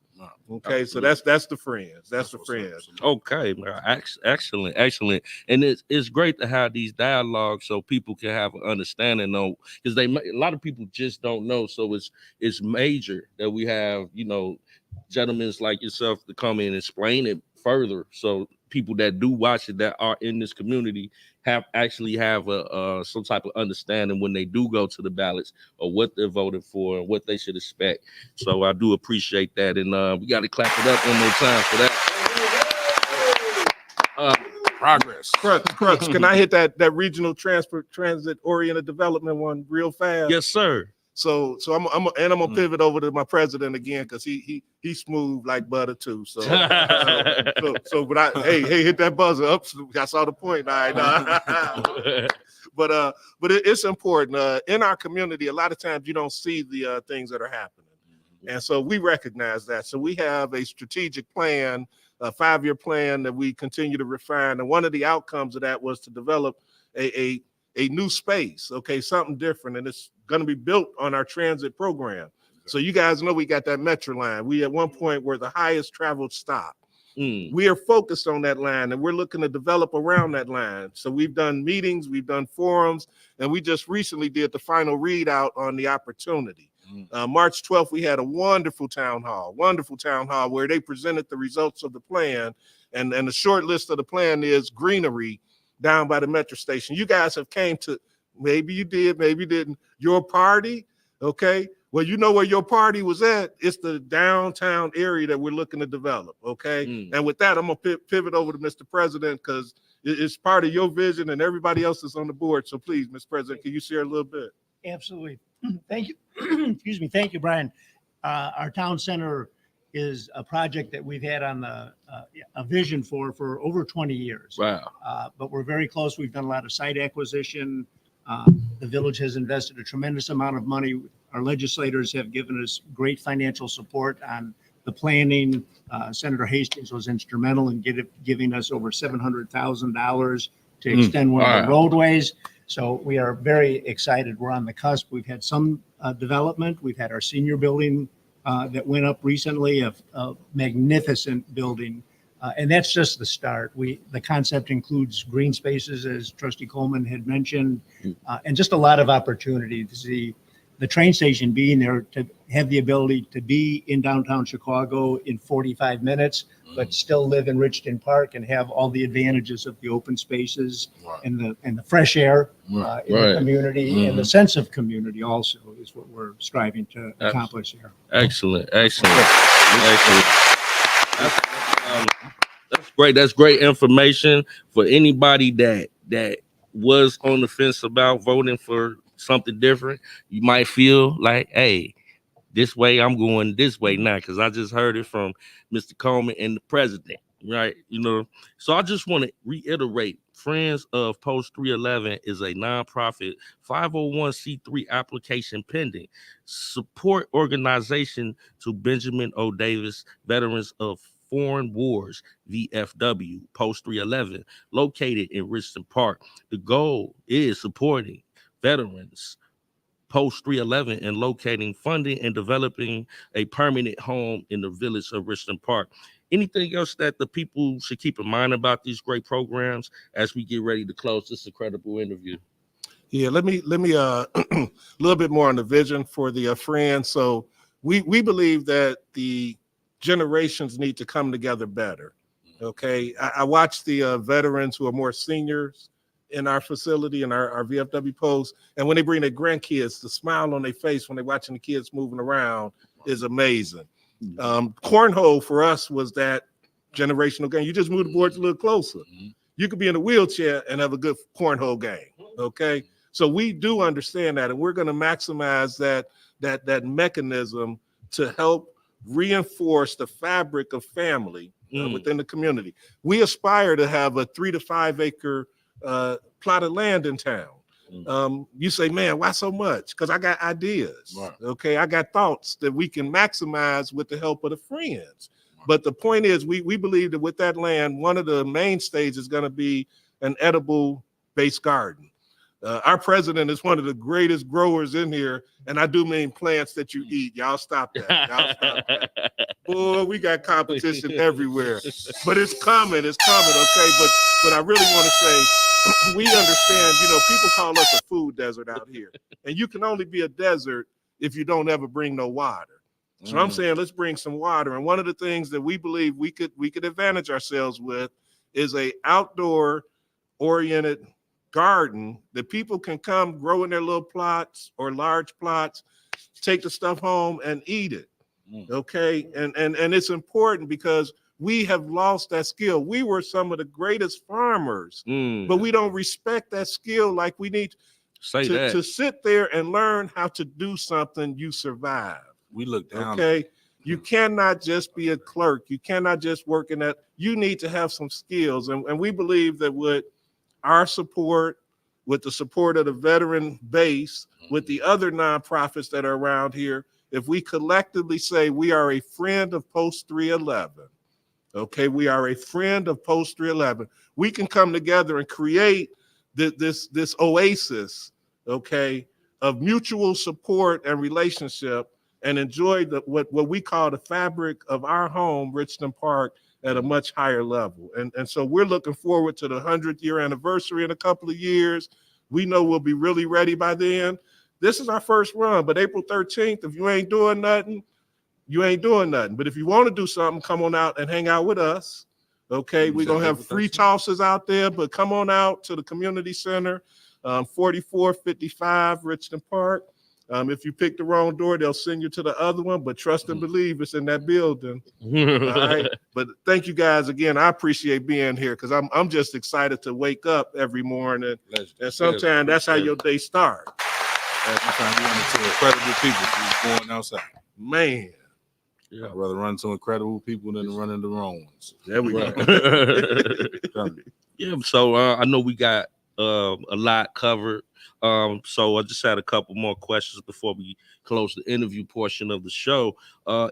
Okay, so that's the friends. That's the friends. Okay, excellent. And it's great to have these dialogues so people can have an understanding on, because a lot of people just don't know. So it's major that we have, gentlemen like yourself to come in and explain it further, so people that do watch it that are in this community have some type of understanding when they do go to the ballots or what they're voting for and what they should expect. So I do appreciate that, and we got to clap it up one more time for that. Progress. Crux, can I hit that regional transit oriented development one real fast? Yes, sir. So I'm gonna pivot over to my president again, because he's smooth like butter too. So but hit that buzzer up. I saw the point. All right. But it's important in our community. A lot of times you don't see the things that are happening, and so we recognize that. So we have a strategic plan, a 5-year plan that we continue to refine. And one of the outcomes of that was to develop a new space, okay, something different, and it's going to be built on our transit program. So you guys know we got that Metro line. We at one point were the highest traveled stop. We are focused on that line, and we're looking to develop around that line. So we've done meetings, we've done forums, and we just recently did the final readout on the opportunity. March 12th, we had a wonderful town hall where they presented the results of the plan, and the short list of the plan is greenery down by the metro station. You guys have came to, maybe you did, maybe you didn't, your party, okay? Well, you know where your party was at. It's the downtown area that we're looking to develop, okay? And with that, I'm going to pivot over to Mr. President, because it's part of your vision and everybody else is on the board. So please, Mr. President, can you share a little bit? Absolutely. Thank you. Excuse me. Thank you, Brian. Our town center is a project that we've had on a vision for over 20 years. Wow. But we're very close. We've done a lot of site acquisition. The village has invested a tremendous amount of money. Our legislators have given us great financial support on the planning. Senator Hastings was instrumental in giving us over $700,000 to extend one of the roadways. So we are very excited. We're on the cusp. We've had some development. We've had our senior building that went up recently, a magnificent building. And that's just the start. The concept includes green spaces, as Trustee Coleman had mentioned, and just a lot of opportunity to see the train station being there, to have the ability to be in downtown Chicago in 45 minutes, but still live in Richton Park and have all the advantages of the open spaces and the fresh air in the community, and the sense of community also is what we're striving to accomplish here. Excellent. That's great. That's great information for anybody that was on the fence about voting for something different. You might feel like, hey, this way, I'm going this way now, because I just heard it from Mr. Coleman and the president, right? So I just want to reiterate, Friends of Post 311 is a nonprofit 501c3 application pending. Support organization to Benjamin O. Davis, Veterans of Foreign Wars, VFW, Post 311, located in Richland Park. The goal is supporting veterans Post 311 and locating, funding, and developing a permanent home in the village of Richland Park. Anything else that the people should keep in mind about these great programs as we get ready to close this incredible interview? Yeah, let me a little bit more on the vision for the Friends. So we believe that the generations need to come together better. Okay, I watch the veterans who are more seniors in our facility and our VFW post, and when they bring their grandkids, the smile on their face when they're watching the kids moving around is amazing. Cornhole for us was that generational game. You just move the boards a little closer. You could be in a wheelchair and have a good cornhole game. Okay, so we do understand that, and we're going to maximize that mechanism to help reinforce the fabric of family within the community. We aspire to have a 3 to 5 acre plot of land in town. You say, man, why so much? Because I got ideas. Right. Okay, I got thoughts that we can maximize with the help of the Friends. Right. But the point is, we believe that with that land, one of the mainstays is going to be an edible based garden. Our president is one of the greatest growers in here, and I do mean plants that you eat. Y'all stop that. Y'all stop that. Boy, we got competition everywhere, but it's coming. It's coming. Okay, but I really want to say, we understand, people call us a food desert out here, and you can only be a desert if you don't ever bring no water. So I'm saying, let's bring some water. And one of the things that we believe we could advantage ourselves with is a outdoor oriented garden that people can come grow in their little plots or large plots, take the stuff home and eat it. Okay. And it's important because we have lost that skill. We were some of the greatest farmers, but we don't respect that skill like we need to sit there and learn how to do something you survive. We look down. Okay. You cannot just be a clerk. You cannot just work in that. You need to have some skills. And we believe that with our support, with the support of the veteran base, with the other nonprofits that are around here, if we collectively say we are a friend of Post 311, okay, we are a friend of Post 311, we can come together and create this oasis, okay, of mutual support and relationship and enjoy what we call the fabric of our home, Richland Park, at a much higher level. And so we're looking forward to the 100th year anniversary in a couple of years. We know we'll be really ready by then. This is our first run, but April 13th, if you ain't doing nothing, you ain't doing nothing. But if you want to do something, come on out and hang out with us. Okay, we're going to have free tosses out there, but come on out to the community center, 4455 Richland Park. If you pick the wrong door, they'll send you to the other one, but trust and believe it's in that building. All right. But thank you guys again. I appreciate being here because I'm just excited to wake up every morning. And sometimes that's how your day starts. Sometimes you run into incredible people who's going outside. Man. Yeah. I'd rather run into incredible people than run into the wrong ones. There we go. Yeah, so I know we got a lot covered. So I just had a couple more questions before we close the interview portion of the show.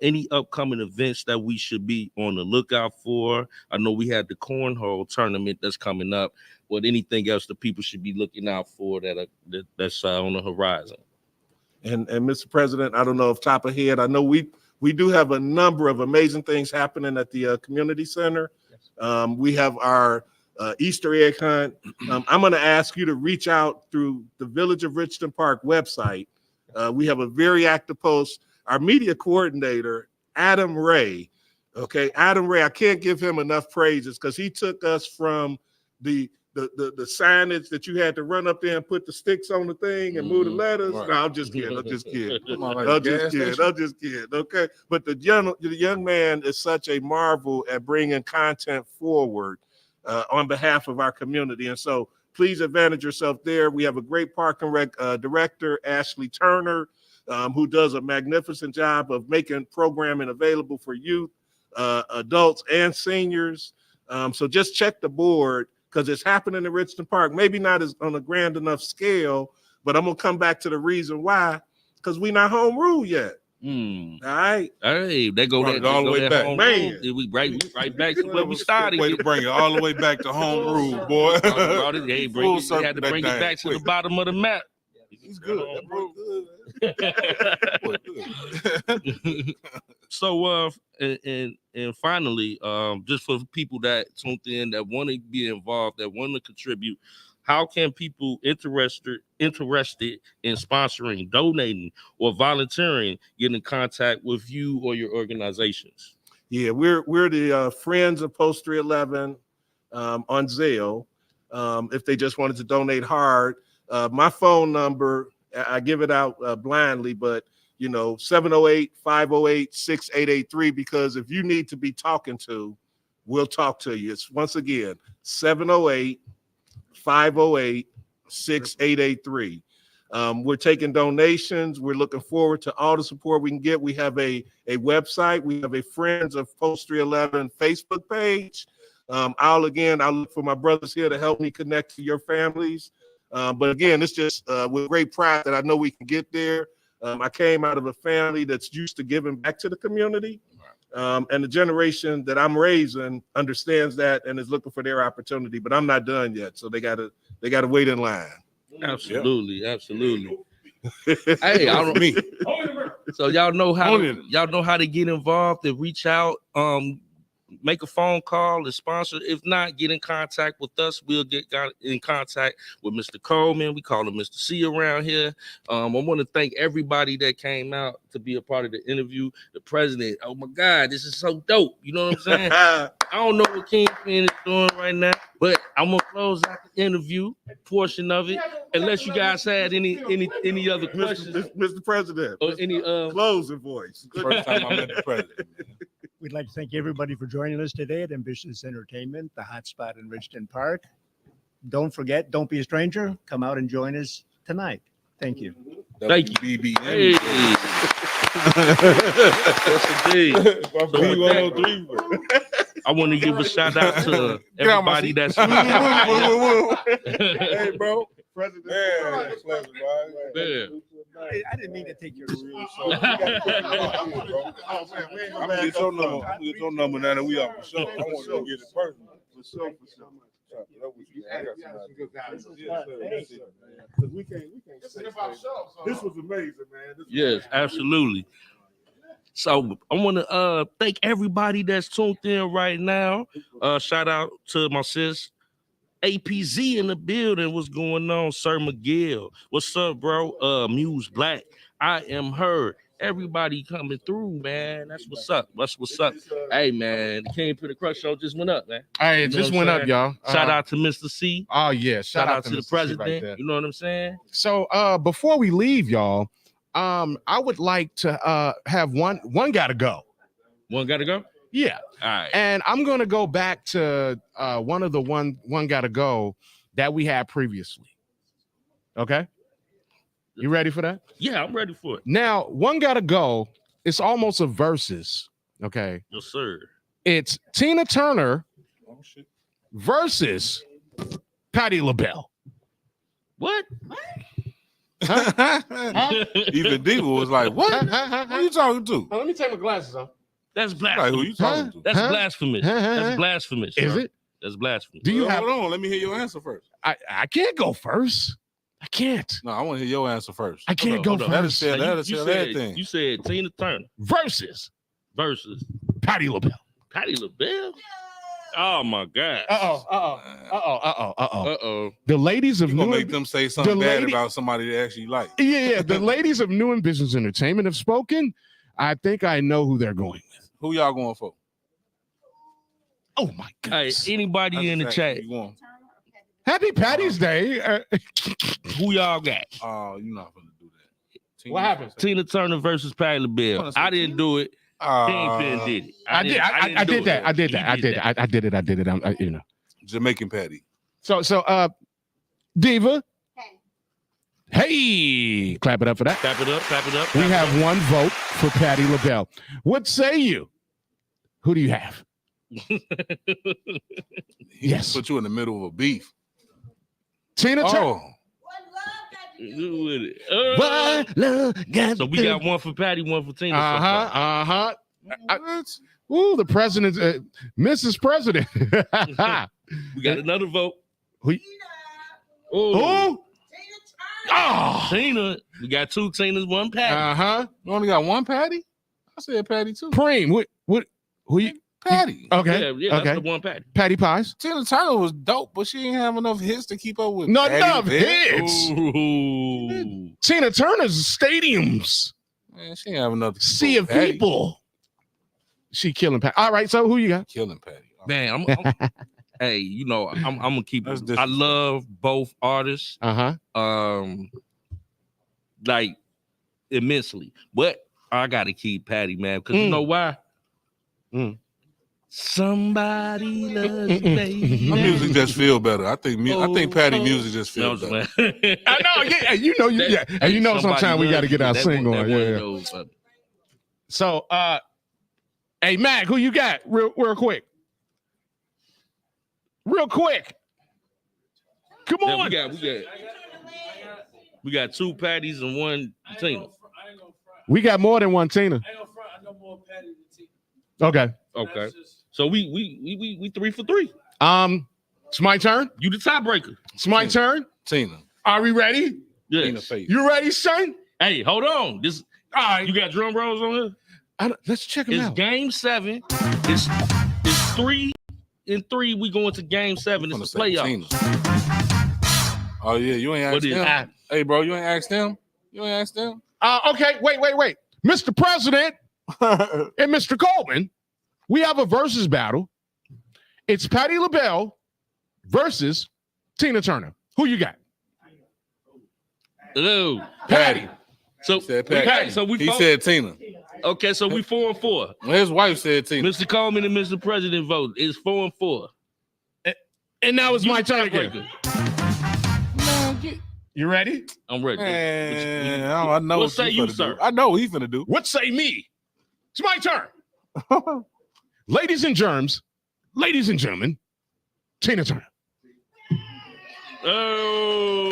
Any upcoming events that we should be on the lookout for? I know we had the cornhole tournament that's coming up. But anything else that people should be looking out for that's on the horizon? And Mr. President, I don't know off the top of head. I know we do have a number of amazing things happening at the community center. We have our Easter egg hunt. I'm going to ask you to reach out through the Village of Richland Park website. We have a very active post. Our media coordinator, Adam Ray. Okay, Adam Ray, I can't give him enough praises because he took us from the signage that you had to run up there and put the sticks on the thing and move the letters. Right. No, I'm just kidding. I'm just kidding. I'm just kidding. Okay, but the young man is such a marvel at bringing content forward on behalf of our community. And so please advantage yourself there. We have a great park and rec director, Ashley Turner, who does a magnificent job of making programming available for youth, adults, and seniors. So just check the board because it's happening in Richland Park. Maybe not as on a grand enough scale, but I'm going to come back to the reason why, because we're not home rule yet. All right. Hey, they go all the way back. Man, we right back to where we started. Way to bring it all the way back to home rule, boy. Hey, we had to bring it back to the bottom of the map. He's good. So and finally, just for people that tuned in that want to be involved, that want to contribute, how can people interested in sponsoring, donating, or volunteering get in contact with you or your organizations? Yeah, we're the Friends of Post 311 on Zelle. If they just wanted to donate hard, my phone number, I give it out blindly, but 708-508-6883, because if you need to be talking to, we'll talk to you. It's once again 708-508-6883. We're taking donations. We're looking forward to all the support we can get. We have a website. We have a Friends of Post 311 Facebook page. I'll look for my brothers here to help me connect to your families. But again, it's just with great pride that I know we can get there. I came out of a family that's used to giving back to the community. And the generation that I'm raising understands that and is looking for their opportunity, but I'm not done yet. So they gotta wait in line. Absolutely. Hey, I don't me. So y'all know how to get involved and reach out. Make a phone call and sponsor. If not, get in contact with us. We'll get in contact with Mr. Coleman. We call him Mr. C around here. I want to thank everybody that came out to be a part of the interview. The president, oh my God, this is so dope. You know what I'm saying? I don't know what Kingpen is doing right now, but I'm gonna close out the interview portion of it. Unless you guys had any other questions, Mr. President, or any closing voice. First time I met the president. We'd like to thank everybody for joining us today at Ambitious Entertainment, the hot spot in Richton Park. Don't forget, don't be a stranger. Come out and join us tonight. Thank you. Thank you. BB. Hey. Yes, indeed. So with that, I want to give a shout out to everybody that's. Hey, bro. President. Yeah. I didn't mean to take your I'm gonna get your number. Get your number now that we are for sure. I want to go get it personal. For sure. This was amazing, man. Yes, absolutely. So I want to thank everybody that's tuned in right now. Shout out to my sis APZ in the building. What's going on, Sir Miguel? What's up, bro? Muse Black. I am heard. Everybody coming through, man. That's what's up. That's what's up. Hey, man, the Kingpen Crux show just went up, man. Hey, You it know just what went I'm up, saying? y'all. Shout out to Mr. C. Oh yeah, Shout out to the Mr. C president. right there. You know what I'm saying? So before we leave, y'all, I would like to have one gotta go. One got to go? Yeah. All right. And I'm gonna go back to one of the one gotta go that we had previously. Okay. You ready for that? Yeah, I'm ready for it. Now, one gotta go. It's almost a versus. Okay. Yes, sir. It's Tina Turner versus Patti LaBelle. What? Even Diva was like, "What? Who are you talking to?" Let me take my glasses off. That's Like, blasphemous. who you talking to? That's blasphemous. That's blasphemous. Is bro. it? That's blasphemous. Do you have? Hold on. Let me hear your answer first. I can't go first. I can't. No, I want to hear your answer first. I can't Hold go on. first. That'll You tell said- everything. You said Tina Turner Versus versus Patti LaBelle. Patti LaBelle. Oh my God. Uh-oh. The ladies of You gonna New make them say something the bad lady- about somebody they actually like. Yeah. The ladies of New and Business Entertainment have spoken. I think I know who they're going with. Who y'all going for? Oh my Hey, goodness. anybody in the chat? You going? Happy Patty's Day. Who y'all got? Oh, you're not gonna do that. What happened? Tina Turner versus Patti LaBelle. I didn't do it. Kingpen did it. I did that. I did it. You know. Jamaican Patty. So Diva. Hey, clap it up for that. Clap it up. Clap it up. We clap it have up. one vote for Patti LaBelle. What say you? Who do you have? He Yes. put you in the middle of a beef. Tina Turner. Oh, Who with it? What love got So we got one for Patty, one for Tina. so far. Ooh, the president, Mrs. President. We got another vote. Who? Oh, Who? Oh, Tina, we got 2 Tinas, 1 Patty. You only got 1 Patty? I said Patty too. Preem, who you? Patty. Okay, Yeah, okay. that's the 1 Patty. Patty pies. Tina Turner was dope, but she didn't have enough hits to keep up with. Not Patty enough LaBelle. hits. Ooh. Tina Turner's stadiums. Man, she didn't have enough to keep Sea up of with Patty. people. She killing Patty. All right, so who you got? Killing Patty. Man, hey, you know, I'm gonna keep That's it. I love both artists, like immensely, but I gotta keep Patty, man, because you know why? Somebody loves you, baby. My music just feel better. I think Patty music just feels No, better. man. I know, yeah, and you know, sometimes we got to get our sing on. Yeah. So, hey, Mac, who you got? Real quick. Real quick. Come on. We got 2 Patties and 1 Tina. We got more than 1 Tina. Okay. Okay. So we 3 for 3. It's my turn. You the tiebreaker. It's my turn. Tina. Are we ready? Yes. You ready, son? Hey, hold on. This. All right. You got drum rolls on here? Let's check them It's out. game 7. It's 3 and 3. We going to game 7. It's a playoff. Oh yeah, you ain't asked them. Hey, bro, you ain't asked them. Okay, wait. Mr. President and Mr. Coleman, we have a versus battle. It's Patti LaBelle versus Tina Turner. Who you got? Hello, Patty. So said Patty. We he said Tina. Okay, so we 4 and 4. His wife said Tina. Mr. Coleman and Mr. President vote. It's 4 and 4. And now it's my turn again. You ready? I'm ready. Man, I know what say you, sir? Do. I know what he's finna do. What say me? It's my turn. Ladies and gentlemen, Tina Turner. Oh.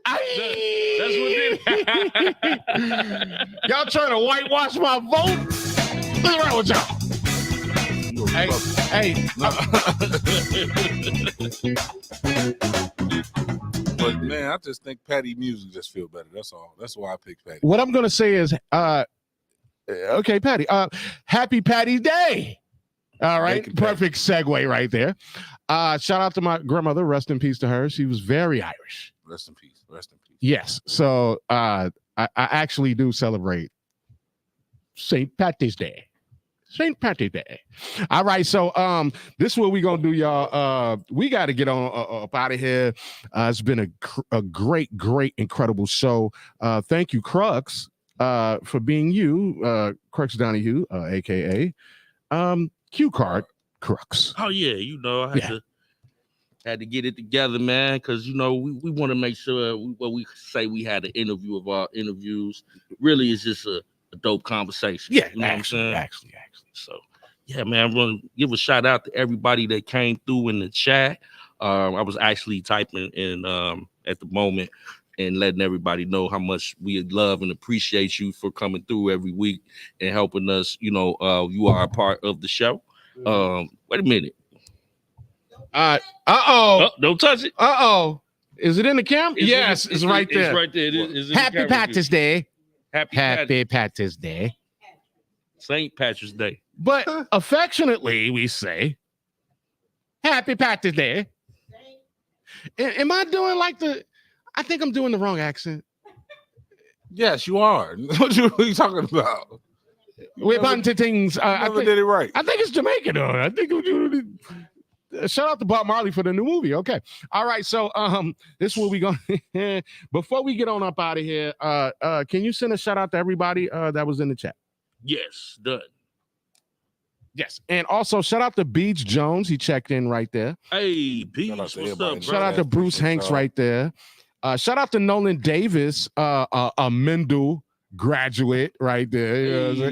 That's what did it. Y'all trying to whitewash my vote? What's wrong with y'all? Hey. But man, I just think Patty music just feel better. That's all. That's why I picked Patty. What I'm gonna say is, okay, Patty. Happy Patty's Day. All right, perfect segue right there. Shout out to my grandmother. Rest in peace to her. She was very Irish. Rest in peace. Rest in peace. Yes. So I actually do celebrate St. Patty's Day. St. Patty's Day. All right. So this is what we gonna do, y'all. We got to get on up out of here. It's been a great, incredible show. Thank you, Crux, for being you, Crux Donahue, aka Q Card Crux. Oh yeah, you know I had to get it together, man, because you know we want to make sure what we say we had an interview of our interviews really is just a dope conversation. Yeah, you know actually. So yeah, man, I'm gonna give a shout out to everybody that came through in the chat. I was actually typing in at the moment and letting everybody know how much we love and appreciate you for coming through every week and helping us. You know, you are a part of the show. Wait a minute. Don't touch it. Is it in the camera? Yes, it's right there. It's right there. It's Happy Patty's Day. Happy Patty's Day. St. Patrick's Day. But affectionately, we say Happy Patty's Day. Am I doing I think I'm doing the wrong accent. Yes, you are. What are you talking about? We're about to things. I did it right. I think it's Jamaican though. I think shout out to Bob Marley for the new movie. Okay. All right. So this is what we going before we get on up out of here. Can you send a shout out to everybody that was in the chat? Yes, done. Yes. And also shout out to Beach Jones. He checked in right there. Hey, Beach, what's up, bro? Shout out to Bruce Hanks right there. Shout out to Nolan Davis, a Mendel graduate right there. Hey.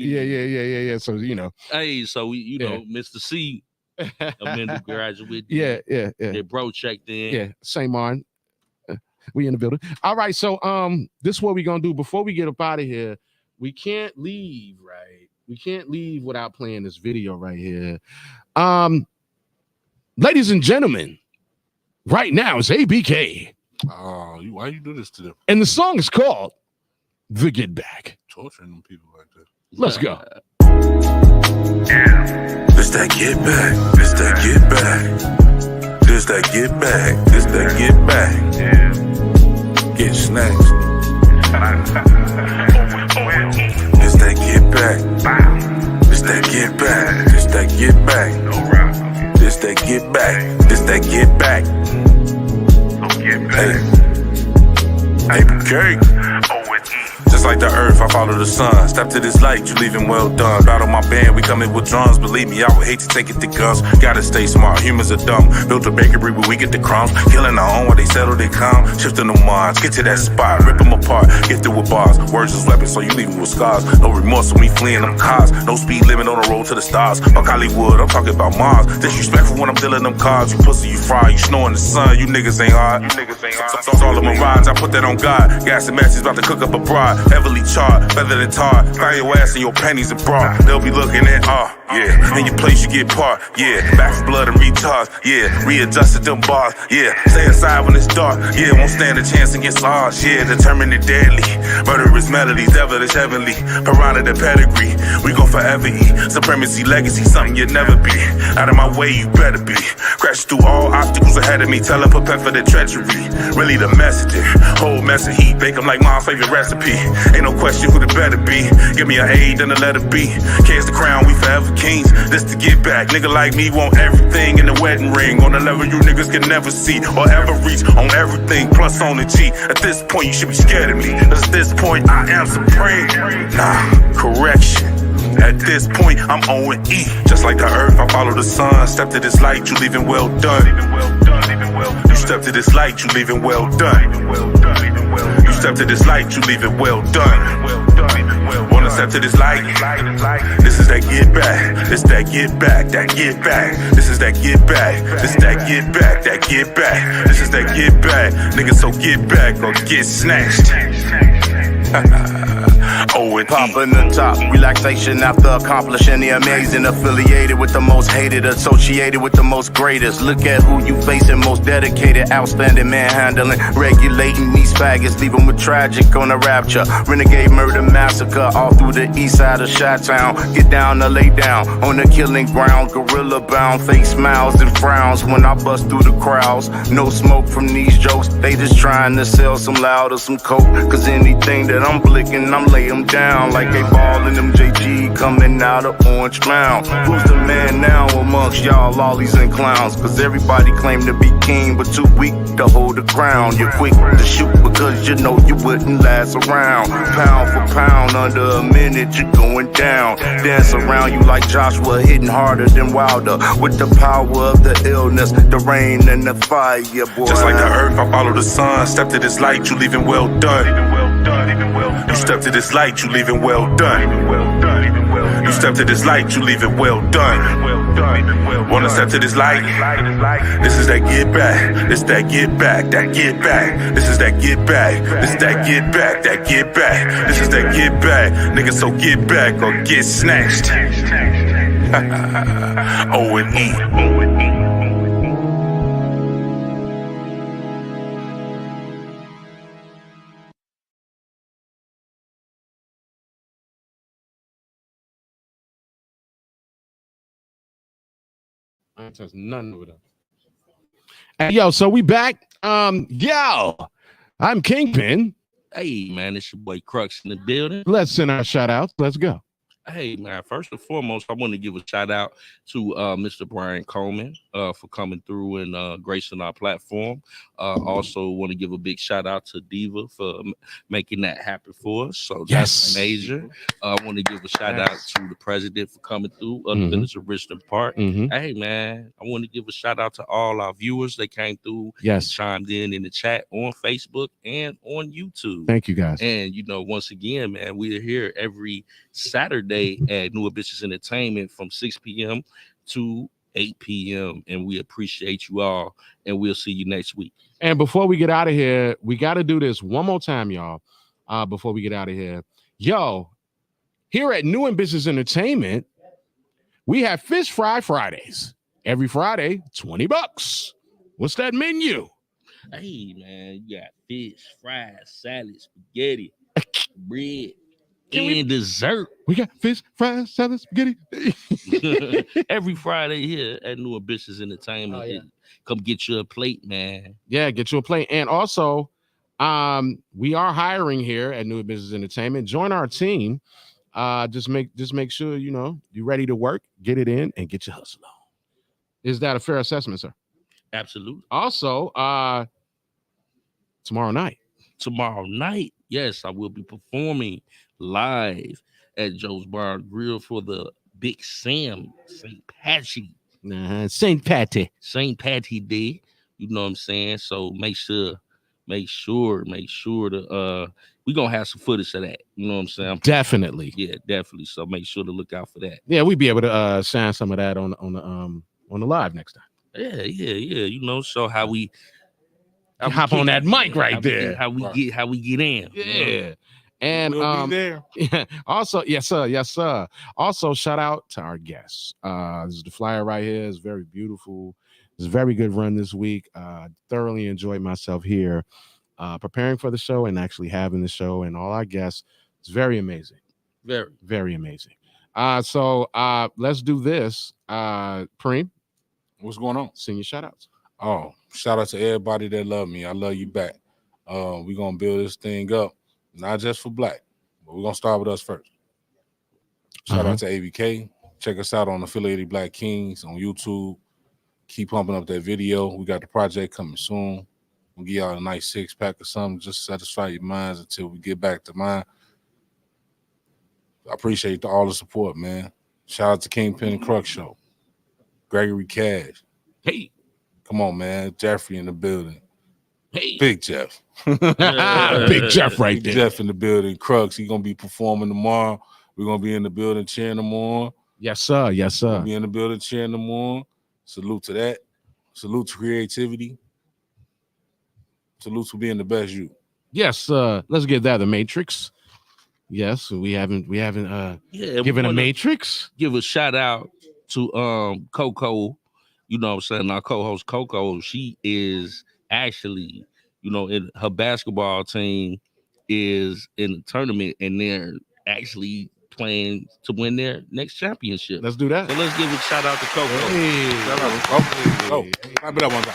Yeah. So you know. Hey, so we, know, Mr. C, a Mendel graduate. Yeah. That bro checked in. Yeah, same on. We in the building. All right, so this is what we're gonna do before we get up out of here. We can't leave, right? We can't leave without playing this video right here. Ladies and gentlemen, right now it's ABK. Oh, why you do this to them? And the song is called The Get Back. Torturing them people like that. Let's go. This that get back. This that get back. This that get back. This that get back. Get snatched. This that get back. This that get back. This that get back. This that get back. This that get back. Hey, cake. Just like the earth, I follow the sun. Step to this light, you leaving well done. Battle my band, we coming with drums. Believe me, I would hate to take it to guns. Gotta stay smart, humans are dumb. Built a bakery where we get the crumbs. Killing our own while they settle, they come. Shifting them minds, get to that spot, rip them apart. Get through with bars, words is weapons, so you leaving with scars. No remorse when we fleeing them cars. No speed limit on the road to the stars. Fuck Hollywood, I'm talking about Mars. Disrespectful when I'm dealing them cards. You pussy, you fry, you snow in the sun. You niggas ain't hard. So all of my rides, I put that on God. Gas and matches about to cook up a bride. Heavily charged, better than tar. Find your ass in your panties and bra. They'll be looking at, yeah. In your place you get parked, yeah. Back for blood and recharge, yeah. Readjusted them bars, yeah. Stay inside when it's dark, yeah. Won't stand a chance against odds, yeah. Determined and deadly. Murderous melodies, devilish heavenly. Piranha the pedigree. We gon' forever eat. Supremacy, legacy, something you'll never be. Out of my way, you better be. Crash through all obstacles ahead of me. Tell her prepare for the treachery. Really the message, whole mess of heat. Bake them like my favorite recipe. Ain't no question who the better be. Give me an A, then a letter B. K's the crown, we forever kings. This to get back. Nigga like me want everything in the wedding ring. On the level you niggas can never see or ever reach. On everything, plus on the G. At this point, you should be scared of me. Cause at this point, I am supreme. Nah, correction. At this point, I'm O and E. Just like the earth, I follow the sun. Step to this light, you leaving well done. You step to this light, you leaving well done. You step to this light, you leaving well done. Wanna step to this light? This is that get back. This that get back. That get back. This is that get back. This that get back. That get back. This is that get back. Niggas, so get back or get snatched. Popping the top, relaxation after accomplishing the amazing. Affiliated with the most hated, associated with the most greatest. Look at who you facing, most dedicated, outstanding manhandling. Regulating these faggots, leave them with tragic on the rapture. Renegade murder massacre all through the east side of Chi-Town. Get down or lay down on the killing ground. Gorilla bound, fake smiles and frowns when I bust through the crowds. No smoke from these jokes, they just trying to sell some loud or some coke. Cause anything that I'm blicking, I'm laying them down like they ballin' them JG coming out of Orange Mound. Who's the man now amongst y'all lollies and clowns? Cause everybody claim to be king but too weak to hold the crown. You're quick to shoot because you know you wouldn't last around. Pound for pound, under a minute you're going down. Dance around you like Joshua, hitting harder than Wilder. With the power of the illness, the rain and the fire, boy. Just like the earth, I follow the sun. Step to this light, you leaving well done. You step to this light, you leaving well done. You step to this light, you leaving well done. Wanna step to this light? This is that get back. This that get back. That get back. This is that get back. This that get back. That get back. This is that get back. Nigga, so get back or get snatched. O and E. I ain't touching nothing over there. Hey, yo, so we back. Yo, I'm Kingpen. Hey, man, it's your boy Crux in the building. Let's send our shout outs. Let's go. Hey, man, first and foremost, I want to give a shout out to Mr. Brian Coleman for coming through and gracing our platform. Also want to give a big shout out to Diva for making that happen for us. So that's major. I want to give a shout out to the president for coming through, Village of Richmond Park. Hey, man, I want to give a shout out to all our viewers that came through and chimed in the chat on Facebook and on YouTube. Thank you, guys. And, you know, once again, man, we're here every Saturday at New Ambitious Entertainment from 6 p.m. to 8 p.m. And we appreciate you all. And we'll see you next week. And before we get out of here, we got to do this one more time, y'all. Before we get out of here. Yo, here at New Ambitious Entertainment, we have Fish Fry Fridays. Every Friday, $20. What's that menu? Hey, man, you got fish, fries, salad, spaghetti, bread, and dessert. We got fish, fries, salad, spaghetti. Every Friday here at New Ambitious Entertainment. Come get you a plate, man. Yeah, get you a plate. And also, we are hiring here at New Ambitious Entertainment. Join our team. Just make sure you're ready to work, get it in, and get your hustle on. Is that a fair assessment, sir? Absolutely. Also, tomorrow night, yes, I will be performing live at Joe's Bar and Grill for the Big Sam St. Patty. St. Patty Day. You know what I'm saying? So make sure to we're gonna have some footage of that. You know what I'm saying? Definitely. Yeah, definitely. So make sure to look out for that. Yeah, we'd be able to shine some of that on the live next time. Yeah. You know, show how we hop on that mic right there. How we get in. Yeah. And we'll be there. Yeah. Also, yes, sir. Also, shout out to our guests. This is the flyer right here. It's very beautiful. It's a very good run this week. Thoroughly enjoyed myself here, preparing for the show and actually having the show and all our guests. It's very amazing. Very, very amazing. So let's do this. Preem, what's going on? Send your shout outs. Oh, shout out to everybody that love me. I love you back. We're gonna build this thing up, not just for Black, but we're gonna start with us first. Shout out to ABK. Check us out on Affiliated Black Kings on YouTube. Keep pumping up that video. We got the project coming soon. We'll give y'all a nice 6-pack or something. Just satisfy your minds until we get back to mine. I appreciate all the support, man. Shout out to Kingpen Crux show. Gregory Cash. Hey. Come on, man. Jeffrey in the building. Hey. Big Jeff. Big Jeff right there. Jeff in the building. Crux, he's going to be performing tomorrow. We're going to be in the building cheering them on. Yes, sir. Yes, sir. We'll be in the building cheering them on. Salute to that. Salute to creativity. Salute to being the best you. Yes, let's give that the Matrix. Yes, we haven't given a Matrix. Give a shout out to Coco. You know what I'm saying? Our co-host Coco, she is actually, in her basketball team is in the tournament and they're actually playing to win their next championship. Let's do that. So let's give a shout out to Coco. Hey. Shout out to Coco. Clap it up one time.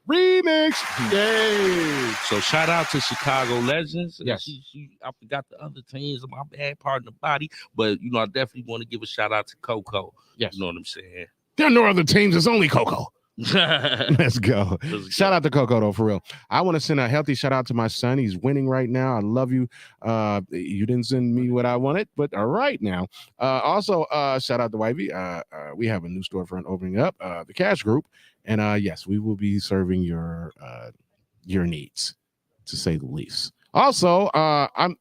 Remix. Yay. So shout out to Chicago Legends. Yes. I forgot the other teams. My bad, pardon the body. But, I definitely want to give a shout out to Coco. Yes. You know what I'm saying? There are no other teams. It's only Coco. Let's go. Shout out to Coco, though, for real. I want to send a healthy shout out to my son. He's winning right now. I love you. You didn't send me what I wanted, but all right now. Also, shout out to Wivey. We have a new storefront opening up, the Cash Group. And yes, we will be serving your needs, to say the least. Also, and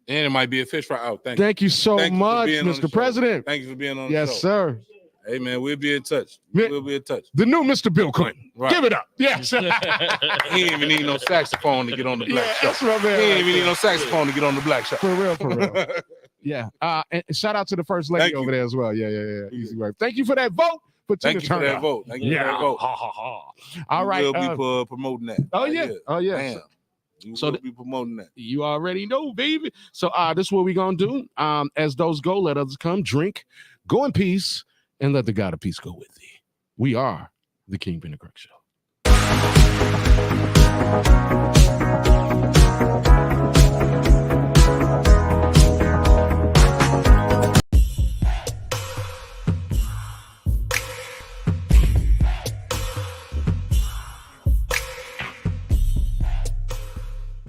it might be a fish fry out. Thank you so much, Mr. President. Thank you for being on the show. Yes, sir. Hey, man, we'll be in touch. We'll be in touch. The new Mr. Bill Clinton. Right. Give it up. Yes. He ain't even need no saxophone to get on the Black show. That's right, man. He ain't even need no saxophone to get on the Black show. For real. Yeah. And shout out to the first lady over there as well. Yeah. Easy work. Thank you for that vote. Thank you for that vote. Thank you for that vote. All right. We'll be promoting that. Oh, yeah. Damn. We'll be promoting that. You already know, baby. So this is what we're going to do. As those go, let others come. Drink. Go in peace. And let the God of peace go with thee. We are the Kingpen Crux Show.